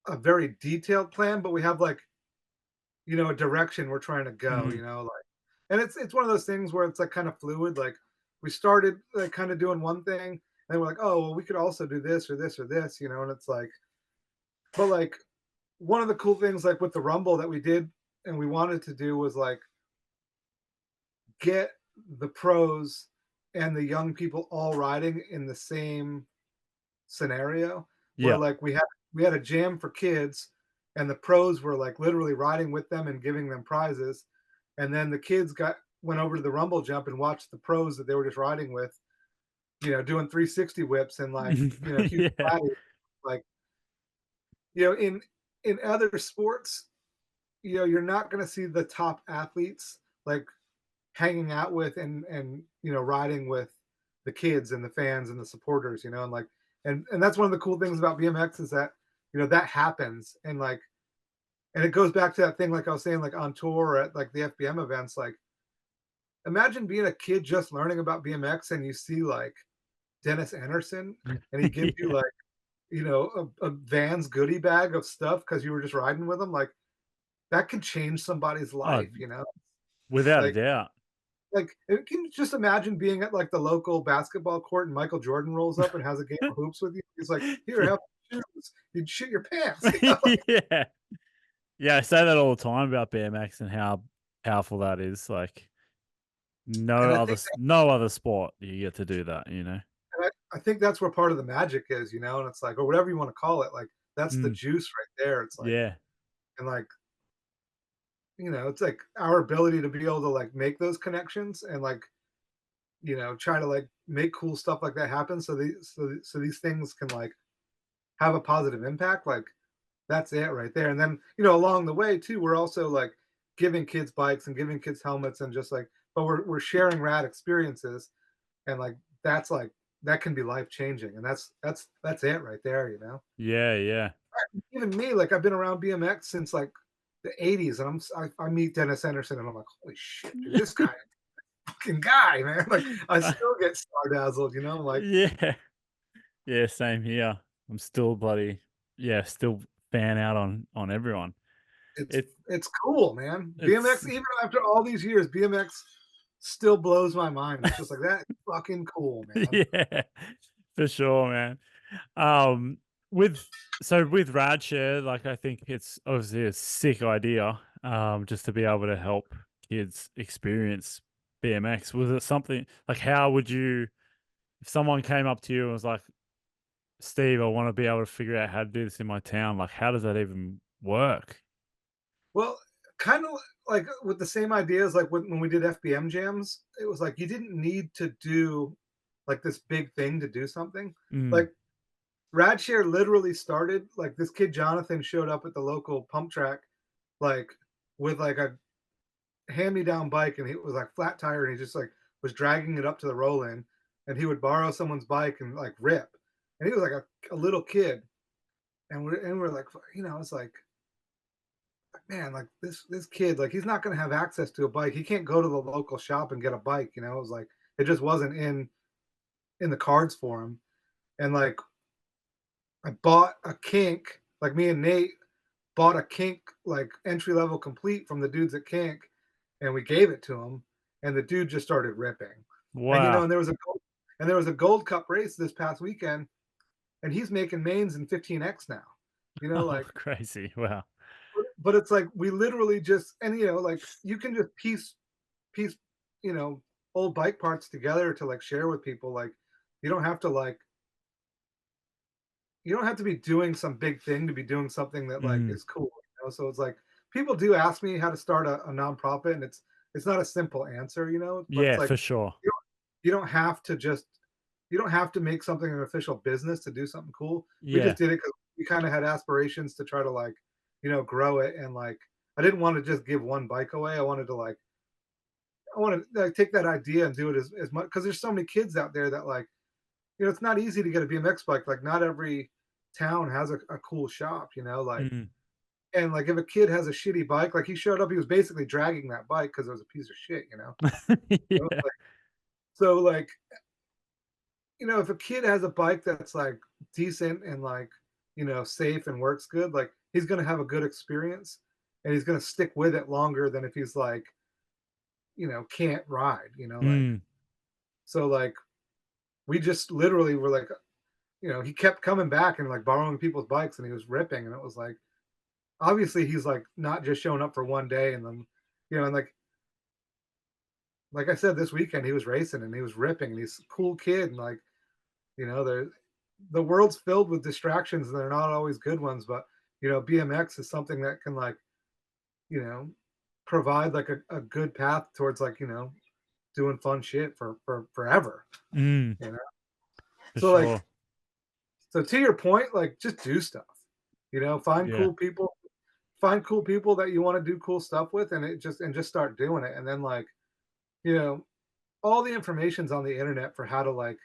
a very detailed plan, but we have like a direction we're trying to go. Hmm. Like, and it's one of those things where it's like kind of fluid. Like we started like kind of doing one thing, and we're like, oh well, we could also do this or this or this, and it's like, but like one of the cool things like with the Rumble that we did and we wanted to do was like get the pros and the young people all riding in the same scenario where Yeah. like we had a jam for kids and the pros were like literally riding with them and giving them prizes, and then the kids got went over to the rumble jump and watched the pros that they were just riding with doing 360 whips and like huge Yeah. patties. Like in other sports, you're not going to see the top athletes like hanging out with and riding with the kids and the fans and the supporters, and like and that's one of the cool things about BMX is that that happens, and like and it goes back to that thing like I was saying, like on tour or at like the FBM events. Like imagine being a kid just learning about BMX and you see like Dennis Anderson and he gives you Yeah. like a Vans goodie bag of stuff because you were just riding with him. Like that can change somebody's Oh, life. without a Like doubt. and can you just imagine being at like the local basketball court and Michael Jordan rolls up and has a game of hoops with you? He's like, "Here, have shoes." You'd shit your pants. Yeah. Yeah, I say that all the time about BMX and how powerful that is. Like And I think no other sport you get to do that, you know? I think that's where part of the magic is, and it's like or whatever you want to call it. Like that's the Mm, juice right there. It's like yeah. and like it's like our ability to be able to like make those connections and like try to like make cool stuff like that happen. So these things can like have a positive impact. Like that's it right there. And then, along the way too, we're also like giving kids bikes and giving kids helmets and just like, but we're sharing rad experiences and like that can be life changing. And that's it right there. Yeah, yeah. Even me, like I've been around BMX since like the 80s and I meet Dennis Anderson and I'm like, holy shit, dude, this guy fucking guy, man. Like I Uh, still get star dazzled, like yeah. Yeah, same here. I'm still still fan out on everyone. it's It it's cool, man. it's BMX, even after all these years, BMX still blows my mind. It's just like that fucking cool, man. yeah, for sure, man. Um, with with Radshare, like I think it's obviously a sick idea, just to be able to help kids experience BMX. Was it something like how would you if someone came up to you and was like, Steve, I want to be able to figure out how to do this in my town, like how does that even work? Well, kind of like with the same ideas, like when we did FBM jams, it was like you didn't need to do like this big thing to do something. Mm, Like Radshare literally started like this kid Jonathan showed up at the local pump track, like with like a hand-me-down bike, and he was like flat tire, and he just like was dragging it up to the roll-in, and he would borrow someone's bike and like rip, and he was like a little kid, and we're like, it's like man, like this kid, like he's not gonna have access to a bike. He can't go to the local shop and get a bike. It was like it just wasn't in the cards for him, and like I bought a kink, like me and Nate bought a kink like entry level complete from the dudes at Kink, and we gave it to him, and the dude just started ripping. And wow. and there was a Gold Cup race this past weekend, and he's making mains in 15x now. Oh, Like, crazy. Wow. but it's like we literally just and like you can just piece you know old bike parts together to like share with people. Like you don't have to like you don't have to be doing some big thing to be doing something that like Mm, is cool. So it's like people do ask me how to start a nonprofit, and it's not a simple answer, you know, but it's Yeah, like for sure. you don't have to just you don't have to make something an official business to do something cool. We just Yeah. did it because we kind of had aspirations to try to like, grow it and like I didn't want to just give one bike away. I wanted to like take that idea and do it as much because there's so many kids out there that like, it's not easy to get a BMX bike. Like not every town has a cool shop, like Mm. and like if a kid has a shitty bike, like he showed up, he was basically dragging that bike because it was a piece of shit. Yeah. Like, so like if a kid has a bike that's like decent and like, safe and works good, like he's gonna have a good experience and he's gonna stick with it longer than if he's like, can't ride, like Mm. so like we just literally were like, he kept coming back and like borrowing people's bikes and he was ripping and it was like obviously he's like not just showing up for one day and then, and like I said, this weekend he was racing and he was ripping and he's a cool kid and like, the world's filled with distractions and they're not always good ones, but BMX is something that can like, you know, provide like a good path towards like, doing fun shit for forever, Mm. you know. For So like sure. so to your point, like just do stuff. Yeah. Find cool people that you want to do cool stuff with and just start doing it. And then like, you know, all the information's on the internet for how to like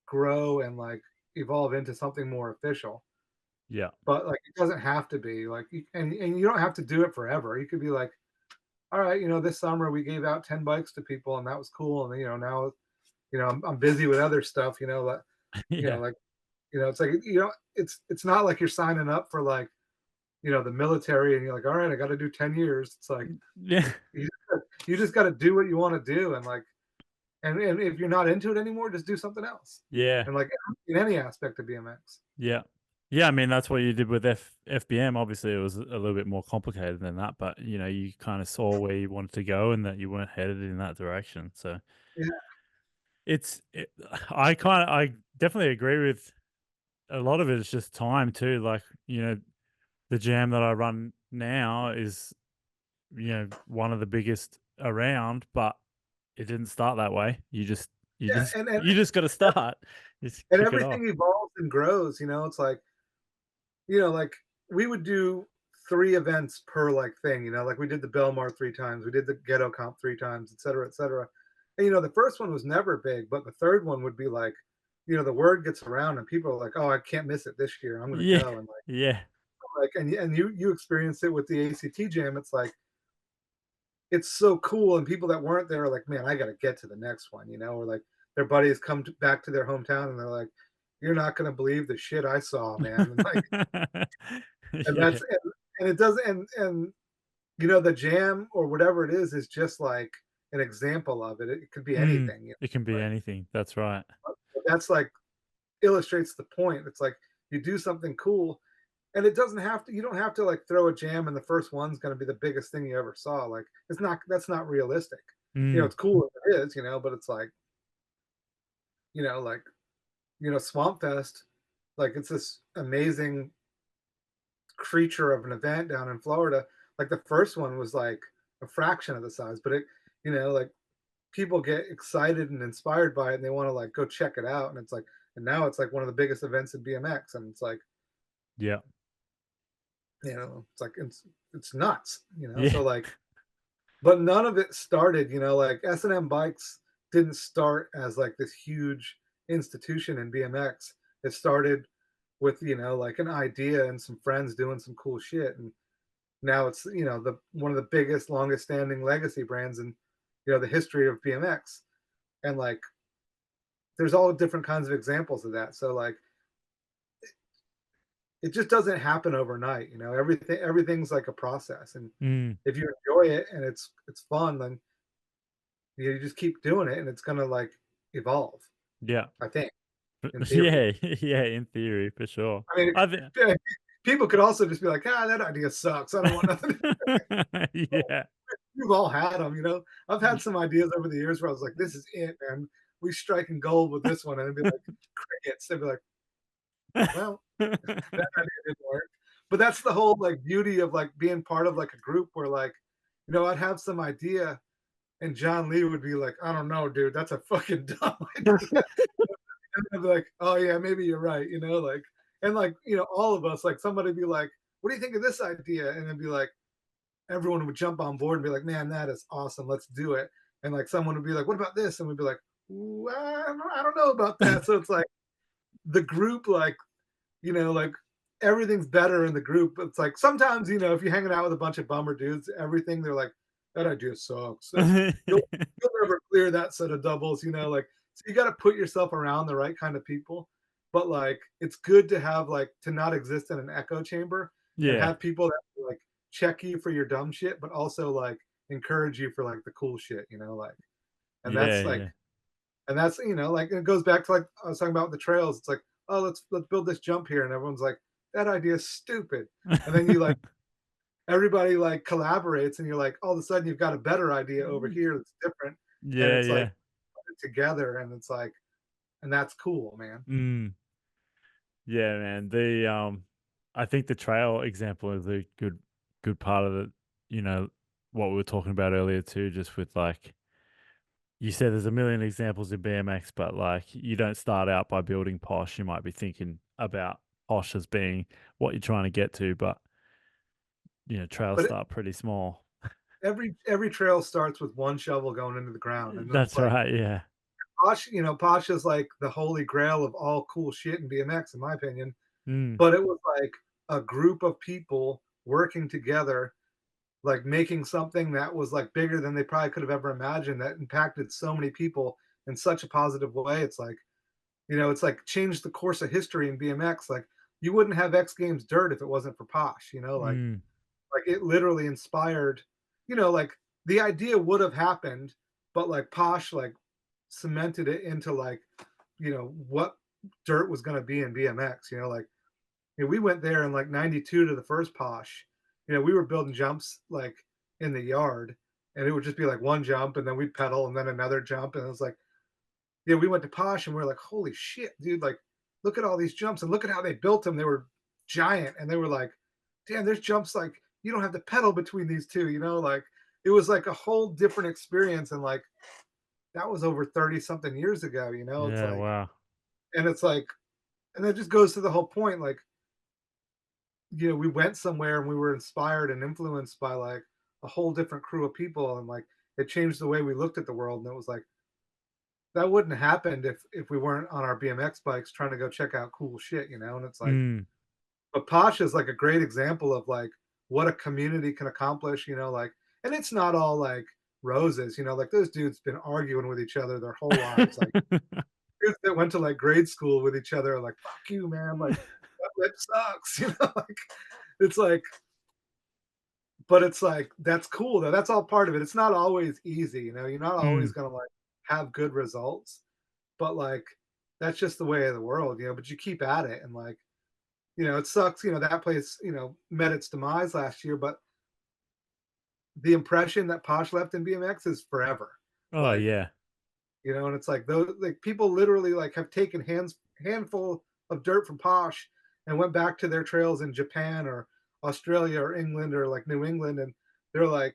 grow and like evolve into something more official. Yeah. But, like, it doesn't have to be, like, and you don't have to do it forever. You could be like, "All right, this summer we gave out 10 bikes to people, and that was cool, and, now, I'm busy with other stuff," like, Yeah. like, it's like, it's not like you're signing up for, like, the military and you're like, "All right, I gotta do 10 years." It's like, Yeah. you just gotta do what you wanna do, and, like and if you're not into it anymore, just do something else. Yeah. And, like, in any aspect of BMX. Yeah. Yeah, I mean, that's what you did with FBM. Obviously, it was a little bit more complicated than that, but, you kinda saw where you wanted to go and that you weren't headed in that direction, so Yeah, it's it I definitely agree with a lot of it is just time too, like, the jam that I run now is, one of the biggest around, but it didn't start that way. You yeah, just and you just gotta start. Just kick it off. everything evolves and grows, it's like like we would do 3 events per like thing, like we did the Belmar 3 times, we did the Ghetto Comp 3 times, et cetera, et cetera. And the first one was never big, but the third one would be like, the word gets around and people are like, "Oh, I can't miss it this year. I'm gonna Yeah. go." And Yeah. and you experienced it with the ACT Jam. It's like it's so cool, and people that weren't there are like, "Man, I gotta get to the next one," or like their buddies come back to their hometown and they're like, "You're not gonna believe the shit I saw, man." And like, and Yeah. and it doesn't and the jam or whatever it is just like an example of it. It could be Mm. anything, It can be like anything. That's right. that's like illustrates the point. It's like you do something cool, and it doesn't have to. You don't have to like throw a jam, and the first one's going to be the biggest thing you ever saw. Like it's not. That's not realistic. Mm. It's cool if it is, but it's like like Swamp Fest, like it's this amazing creature of an event down in Florida. Like the first one was like a fraction of the size, but it, like people get excited and inspired by it and they want to like go check it out. And it's like, and now it's like one of the biggest events in BMX. And it's like, Yeah. it's like, it's nuts, Yeah. so like, but none of it started, like S&M Bikes didn't start as like this huge institution in BMX. It started with, like an idea and some friends doing some cool shit. And now it's the one of the biggest, longest standing legacy brands in the history of BMX. And like there's all different kinds of examples of that. So like it just doesn't happen overnight. Everything's like a process. And Mm. if you enjoy it and it's fun, then you just keep doing it and it's gonna like evolve, Yeah. I think, in theory. Yeah. Yeah, in theory, for sure. I mean, I think yeah, people could also just be like, that idea sucks. I don't want nothing to Yeah. We've all had them, I've had some ideas over the years where I was like, "This is it, man. We striking gold with this one," and it'd be like crickets. They'd be like, "Well, that idea didn't work." But that's the whole like beauty of like being part of like a group where like, I'd have some idea and John Lee would be like, "I don't know, dude, that's a fucking dumb idea." And I'd be like, "Oh yeah, maybe you're right," like, and like, all of us, like somebody be like, "What do you think of this idea?" And then be like, everyone would jump on board and be like, "Man, that is awesome. Let's do it." And like someone would be like, "What about this?" And we'd be like, "Ooh, I don't know about that." So it's like the group, like, like everything's better in the group. It's like sometimes, if you're hanging out with a bunch of bummer dudes, everything they're like, that idea sucks. You'll never clear that set of doubles, like, so you got to put yourself around the right kind of people. But like, it's good to have like to not exist in an echo chamber and Yeah. have people that like check you for your dumb shit, but also like encourage you for like the cool shit, like, and Yeah, that's like, yeah. and that's, like, it goes back to like I was talking about the trails. It's like, oh, let's build this jump here, and everyone's like, that idea is stupid. And then you like everybody like collaborates, and you're like, all of a sudden you've got a better idea over here that's different, and Yeah, it's like yeah. put it together, and it's like, and that's cool, man. Mm. Yeah, man. I think the trail example is a good part of the, you know, what we were talking about earlier too, just with like you said there's a million examples in BMX, but like you don't start out by building posh. You might be thinking about posh as being what you're trying to get to, but trails But start pretty small. every trail starts with one shovel going into the ground, and then it's That's like right, yeah. Posh is like the holy grail of all cool shit in BMX, in my opinion. Mm, But it was like a group of people working together, like making something that was like bigger than they probably could have ever imagined, that impacted so many people in such a positive way. It's like changed the course of history in BMX. Like, you wouldn't have X Games dirt if it wasn't for Posh, mm, like it literally inspired, like the idea would have happened, but like Posh like cemented it into like, what dirt was going to be in BMX, like, we went there in like 92 to the first Posh. We were building jumps like in the yard, and it would just be like one jump, and then we'd pedal, and then another jump. And it was like, yeah, we went to Posh, and we are like, holy shit, dude, like, look at all these jumps, and look at how they built them. They were giant, and they were like, damn, there's jumps like you don't have to pedal between these two, like, it was like a whole different experience. And like, that was over 30 something years ago, it's yeah, like, wow. and it's like, and that just goes to the whole point. Like, we went somewhere and we were inspired and influenced by like a whole different crew of people, and like it changed the way we looked at the world. And it was like, that wouldn't have happened if we weren't on our BMX bikes trying to go check out cool shit, and it's like, Mm. but Posh is like a great example of like what a community can accomplish, like, and it's not all like roses, like those dudes been arguing with each other their whole lives. Like, dudes that went to like grade school with each other are like, fuck you, man, like that lip sucks, like, it's like, but it's like, that's cool though. That's all part of it. It's not always easy, you're not always Mm. gonna like have good results, but like that's just the way of the world, but you keep at it. And like, it sucks, that place, met its demise last year, but the impression that Posh left in BMX is forever. Oh, Like, yeah. and it's like those, like, people literally like have taken handful of dirt from Posh and went back to their trails in Japan or Australia or England or like New England, and they're like,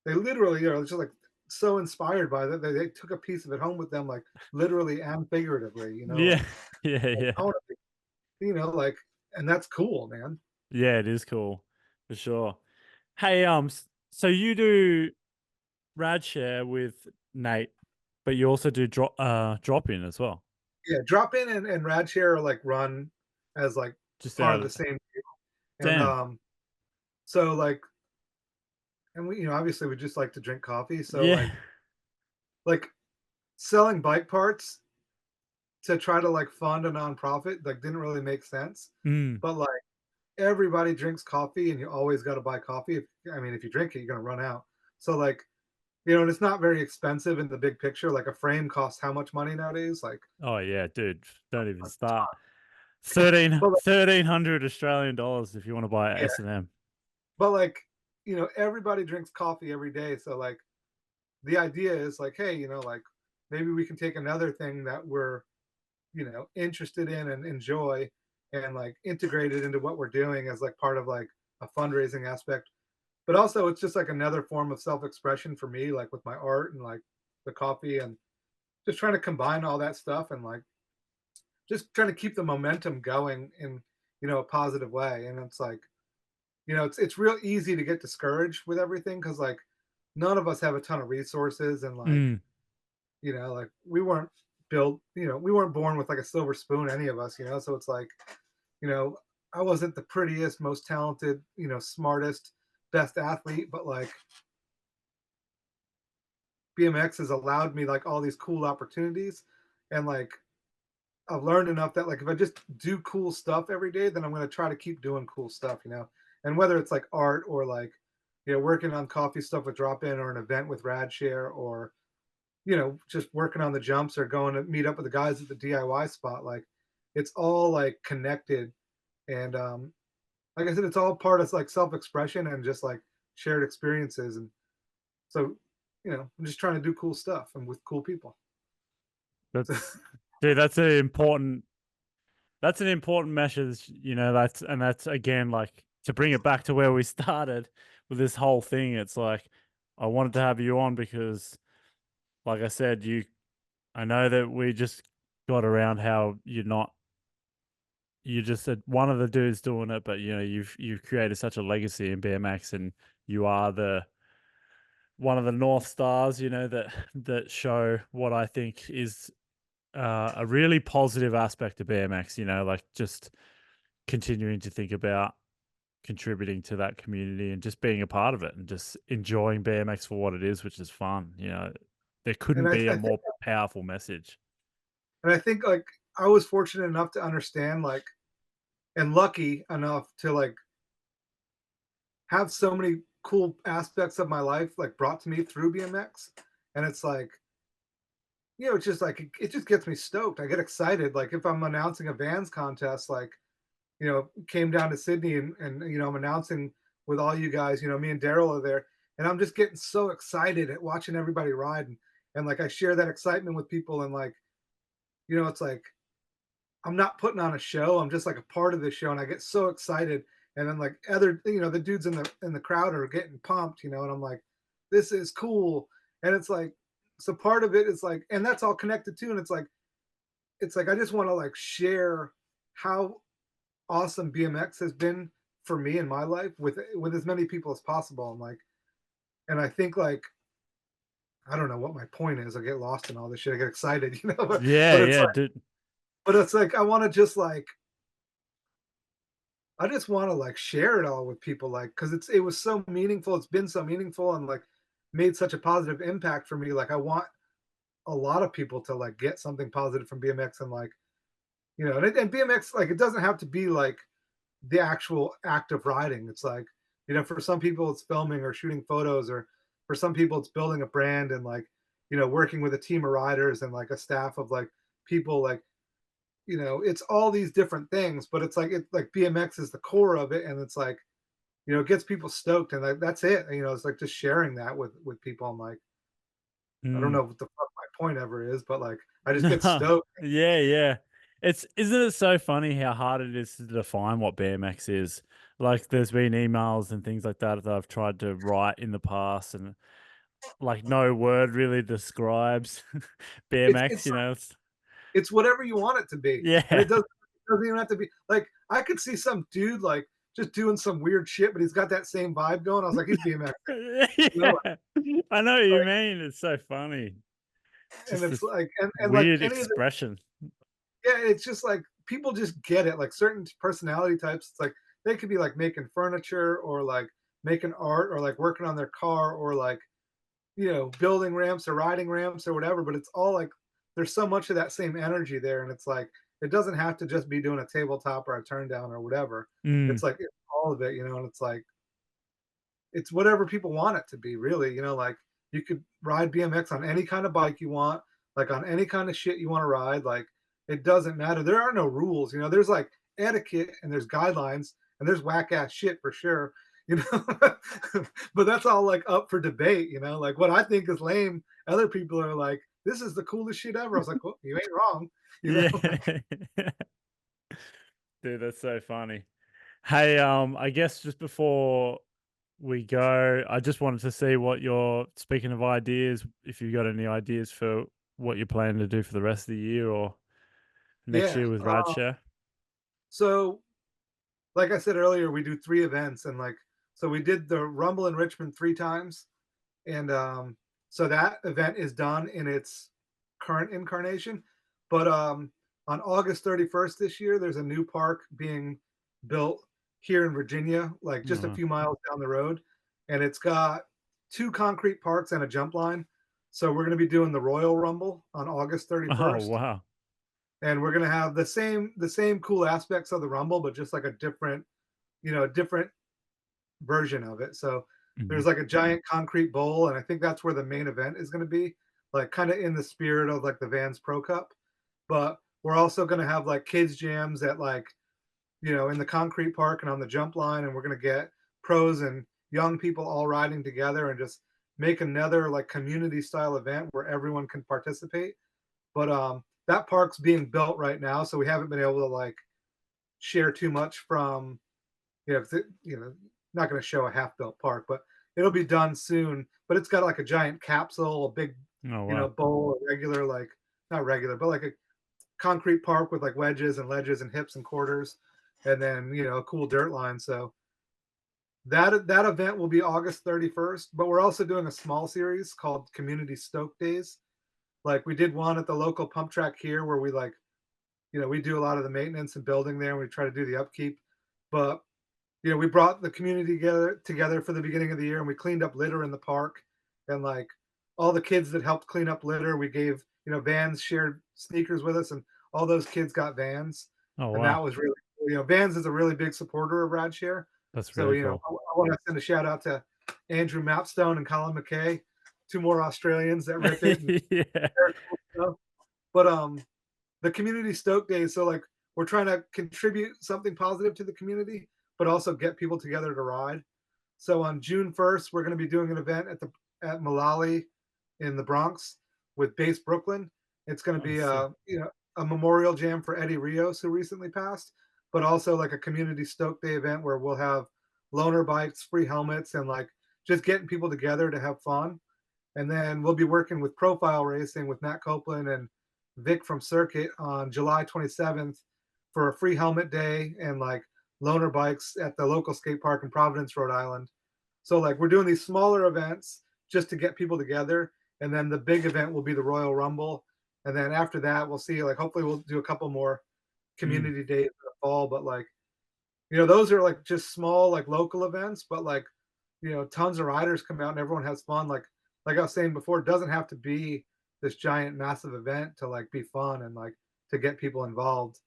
they literally are just like so inspired by that they took a piece of it home with them, like literally and figuratively, Yeah. like, Yeah, yeah. I want to, like, and that's cool, man. Yeah, it is cool, for sure. Hey, so you do Radshare with Nate, but you also do drop in as well, Yeah, drop in and Radshare are like run as like just part out of the of same deal. And damn. so like, and we, obviously we just like to drink coffee. So Yeah. like selling bike parts to try to like fund a nonprofit like didn't really make sense. Mm. But like, everybody drinks coffee, and you always got to buy coffee. If you drink it, you're gonna run out. So like, and it's not very expensive in the big picture. Like a frame costs how much money nowadays? Like, Oh, yeah, dude, don't even start. but like, 1,300 Australian dollars if you wanna buy a yeah, S&M. but like, everybody drinks coffee every day. So like, the idea is like, hey, like, maybe we can take another thing that we're, interested in and enjoy, and like integrate it into what we're doing as like part of like a fundraising aspect. but also it's just like another form of self-expression for me, like with my art and like the coffee and just trying to combine all that stuff and like just trying to keep the momentum going in, a positive way. And it's like, it's real easy to get discouraged with everything because like none of us have a ton of resources and like, Mm, like we weren't built, we weren't born with like a silver spoon, any of us, so it's like, you know, I wasn't the prettiest, most talented, smartest, best athlete, but like BMX has allowed me like all these cool opportunities and like I've learned enough that like if I just do cool stuff every day, then I'm going to try to keep doing cool stuff. And whether it's like art or like working on coffee stuff with Drop In or an event with Radshare or just working on the jumps or going to meet up with the guys at the DIY spot, like it's all like connected and like I said, it's all part of like self-expression and just like shared experiences. And so, I'm just trying to do cool stuff and with cool people. So, that's dude, that's an important message, that's again like to bring it back to where we started with this whole thing. It's like I wanted to have you on because like I said, I know that we just got around how you just said one of the dudes doing it, but you've created such a legacy in BMX and you are the one of the North Stars, that show what I think is a really positive aspect of BMX, like just continuing to think about contributing to that community and just being a part of it and just enjoying BMX for what it is, which is fun. There and couldn't I, be a I think, more powerful message. like I was fortunate enough to understand like and lucky enough to like have so many cool aspects of my life like brought to me through BMX. And it's like, it's just like it just gets me stoked. I get excited. Like if I'm announcing a Vans contest, like, came down to Sydney and I'm announcing with all you guys, me and Daryl are there. And I'm just getting so excited at watching everybody ride. And like I share that excitement with people and like, it's like I'm not putting on a show. I'm just like a part of the show, and I get so excited. And then like other, the dudes in the crowd are getting pumped, and I'm like, this is cool. And it's like, so part of it is like, and that's all connected too. And it's like I just want to like share how awesome BMX has been for me in my life with as many people as possible. And I think like I don't know what my point is. I get lost in all this shit. I get excited, but, Yeah, but it's yeah, like, dude. I want to just like I just want to like share it all with people, like, because it was so meaningful. It's been so meaningful and like made such a positive impact for me. Like, I want a lot of people to like get something positive from BMX and like, and BMX, like, it doesn't have to be like the actual act of riding. It's like, for some people it's filming or shooting photos, or for some people it's building a brand and like, working with a team of riders and like a staff of like people like it's all these different things, but it's like BMX is the core of it, and it's like, it gets people stoked, and like that's it. It's like just sharing that with people. I'm like, I don't Mm. know what the fuck my point ever is, but like I just get No. stoked. Yeah, yeah. Isn't it so funny how hard it is to define what BMX is? Like there's been emails and things like that that I've tried to write in the past and like no word really describes It's BMX, it's it's whatever you want it to be, and Yeah. it doesn't even have to be like I could see some dude like just doing some weird shit, but he's got that same vibe going. I was like, he's BMX, you know, Yeah. I know what you like, mean. It's so funny. and Just it's this like, and like weird any of the expression. yeah, it's just like people just get it. Like certain personality types, it's like they could be like making furniture or like making art or like working on their car or like, building ramps or riding ramps or whatever. But it's all like there's so much of that same energy there. And it's like it doesn't have to just be doing a tabletop or a turn down or whatever. Mm, It's like it's all of it, and it's like it's whatever people want it to be, really. Like you could ride BMX on any kind of bike you want, like on any kind of shit you want to ride. Like it doesn't matter. There are no rules. There's like etiquette and there's guidelines and there's whack ass shit for sure. You know, but that's all like up for debate. Like what I think is lame, other people are like, "This is the coolest shit ever." I was like, "Well, you ain't wrong." You know, yeah. like Dude, that's so funny. Hey, I guess just before we go, I just wanted to see what you're speaking of ideas, if you've got any ideas for what you're planning to do for the rest of the year or next Yeah. year with Radshare. So like I said earlier, we do 3 events and, like, so we did the Rumble in Richmond 3 times, and, so that event is done in its current incarnation, but, on August 31st this year, there's a new park being built here in Virginia, like, just a Oh, few miles down the road, and it's got 2 concrete parks and a jump line, so we're gonna be doing the Royal Rumble on August oh 31st, wow. and we're gonna have the same cool aspects of the Rumble, but just like a different, a different version of it. So Mhm. there's like a giant concrete bowl, and I think that's where the main event is going to be, like kind of in the spirit of like the Vans Pro Cup. But we're also going to have like kids jams at like in the concrete park and on the jump line, and we're going to get pros and young people all riding together and just make another like community style event where everyone can participate. But that park's being built right now, so we haven't been able to like share too much from yeah, 'cause not gonna show a half-built park, but it'll be done soon, but it's got, like, a giant capsule, a big, Oh wow. bowl, a regular, like not regular, but, like, a concrete park with, like, wedges and ledges and hips and quarters, and then, a cool dirt line, so that event will be August 31st, but we're also doing a small series called Community Stoke Days. Like, we did one at the local pump track here where we, like, we do a lot of the maintenance and building there, and we try to do the upkeep, but we brought the community together for the beginning of the year, and we cleaned up litter in the park, and like all the kids that helped clean up litter, we gave Vans shared sneakers with us, and all those kids got Vans, Oh and that wow. was really cool. Vans is a really big supporter of Radshare, That's so really cool. I want to send a shout out to Andrew Mapstone and Colin McKay, two more Australians that rip it and Yeah. share cool stuff. But the community stoke days, so like we're trying to contribute something positive to the community but also get people together to ride. So on June 1st we're going to be doing an event at Malali in the Bronx with Base Brooklyn. It's going to Oh be sick. a memorial jam for Eddie Rios who recently passed, but also like a community stoke day event where we'll have loaner bikes, free helmets, and like just getting people together to have fun. And then we'll be working with Profile Racing with Matt Copeland and Vic from Circuit on July 27th for a free helmet day and like loaner bikes at the local skate park in Providence, Rhode Island. So like we're doing these smaller events just to get people together, and then the big event will be the Royal Rumble, and then after that we'll see. Like hopefully we'll do a couple more Mm. community days in the fall, but like those are like just small like local events, but like tons of riders come out and everyone has fun. Like I was saying before, it doesn't have to be this giant massive event to like be fun and like to get people involved.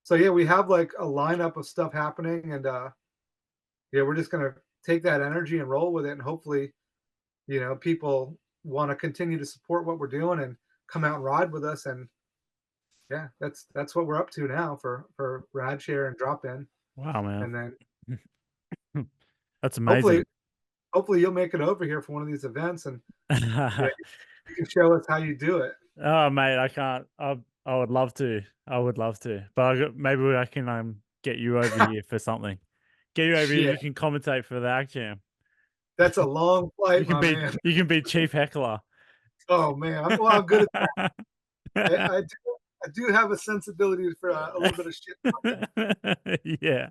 So yeah, we have like a lineup of stuff happening, and yeah, we're just gonna take that energy and roll with it, and hopefully, people want to continue to support what we're doing and come out and ride with us. And yeah, that's what we're up to now for Rad Share and Drop In, Wow, man. and then That's hopefully amazing. hopefully you'll make it over here for one of these events, and yeah, you can show us how you do it. Oh, mate, I can't. I would love to. I would love to, but maybe I can get you over here for something. Get you over here. Yeah, You can commentate for the Act Jam. that's a long You flight, can my be man. you can be chief heckler. Oh man, I'm good at that. I do have a sensibility for a little bit of shit talking. Yeah,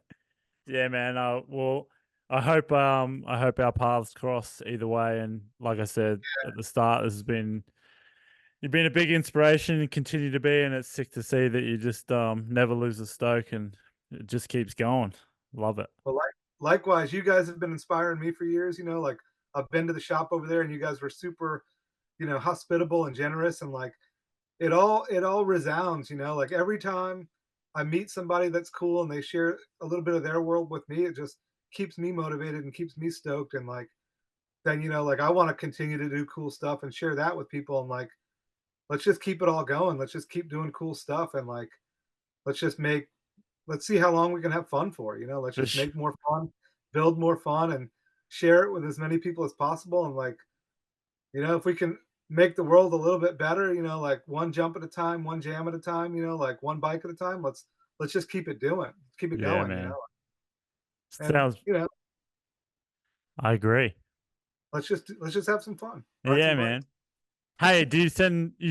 yeah, man. Well, I hope our paths cross either way. And like I said at the start, this has been you've been a big inspiration and continue to be. And it's sick to see that you just never lose a stoke and it just keeps going. Love it. But likewise, you guys have been inspiring me for years. Like I've been to the shop over there, and you guys were super, hospitable and generous, and like it all resounds. Like every time I meet somebody that's cool and they share a little bit of their world with me, it just keeps me motivated and keeps me stoked. And like then like I want to continue to do cool stuff and share that with people. And like let's just keep it all going. Let's just keep doing cool stuff, and like let's just make let's see how long we can have fun for. Let's For just sure. make more fun, build more fun, and share it with as many people as possible. And like, if we can make the world a little bit better, like one jump at a time, one jam at a time, like one bike at a time, let's just keep it doing, keep it Yeah, going, man. and Sounds I agree. Let's just have some fun. Ride Yeah, some bikes. man. Hey, do you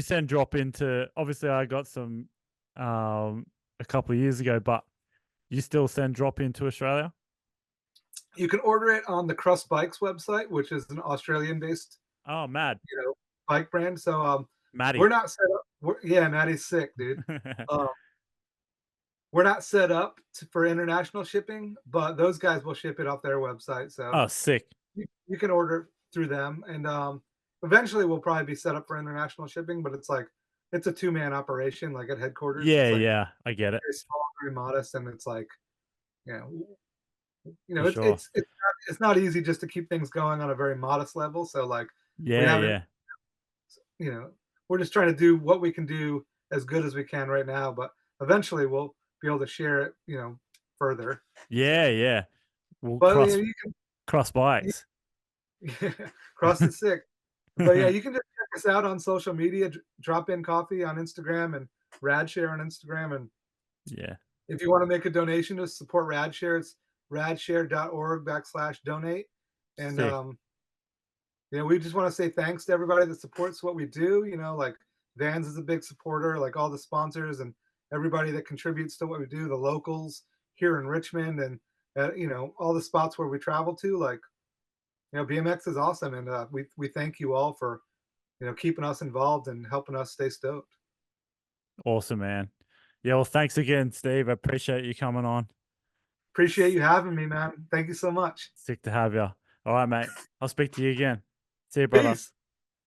send drop into obviously I got some um a couple of years ago, but you still send drop into Australia? You can order it on the Crust Bikes website, which is an Australian-based, Oh, mad. you know, bike brand. So we're Maddie. not set up. Yeah, Maddie's sick, dude. Um, we're not set up for international shipping, but those guys will ship it off their website. So Oh, sick. you can order through them, and eventually we'll probably be set up for international shipping. But it's like it's a two-man operation, like at headquarters. Yeah, It's like yeah, I get it. very small, very modest, and it's like you know, For it's sure. not easy just to keep things going on a very modest level. So like we Yeah, haven't, yeah. you know, we're just trying to do what we can do as good as we can right now. But eventually we'll be able to share it, further. Yeah, So, yeah. Well, but cross you can cross bikes. cross the sick. But yeah, you can just check us out on social media. Drop in coffee on Instagram and Radshare on Instagram. And Yeah. if you want to make a donation to support Radshare, it's radshare.org/donate. And Sick. we just want to say thanks to everybody that supports what we do. Like Vans is a big supporter, like all the sponsors and everybody that contributes to what we do, the locals here in Richmond and all the spots where we travel to. Like BMX is awesome, and we thank you all for keeping us involved and helping us stay stoked. Awesome, man. Yeah, well, thanks again, Steve. I appreciate you coming on. Appreciate S- you having me, man. Thank you so much. Sick to have you. All right, mate. I'll speak to you again. See you, brother. Peace.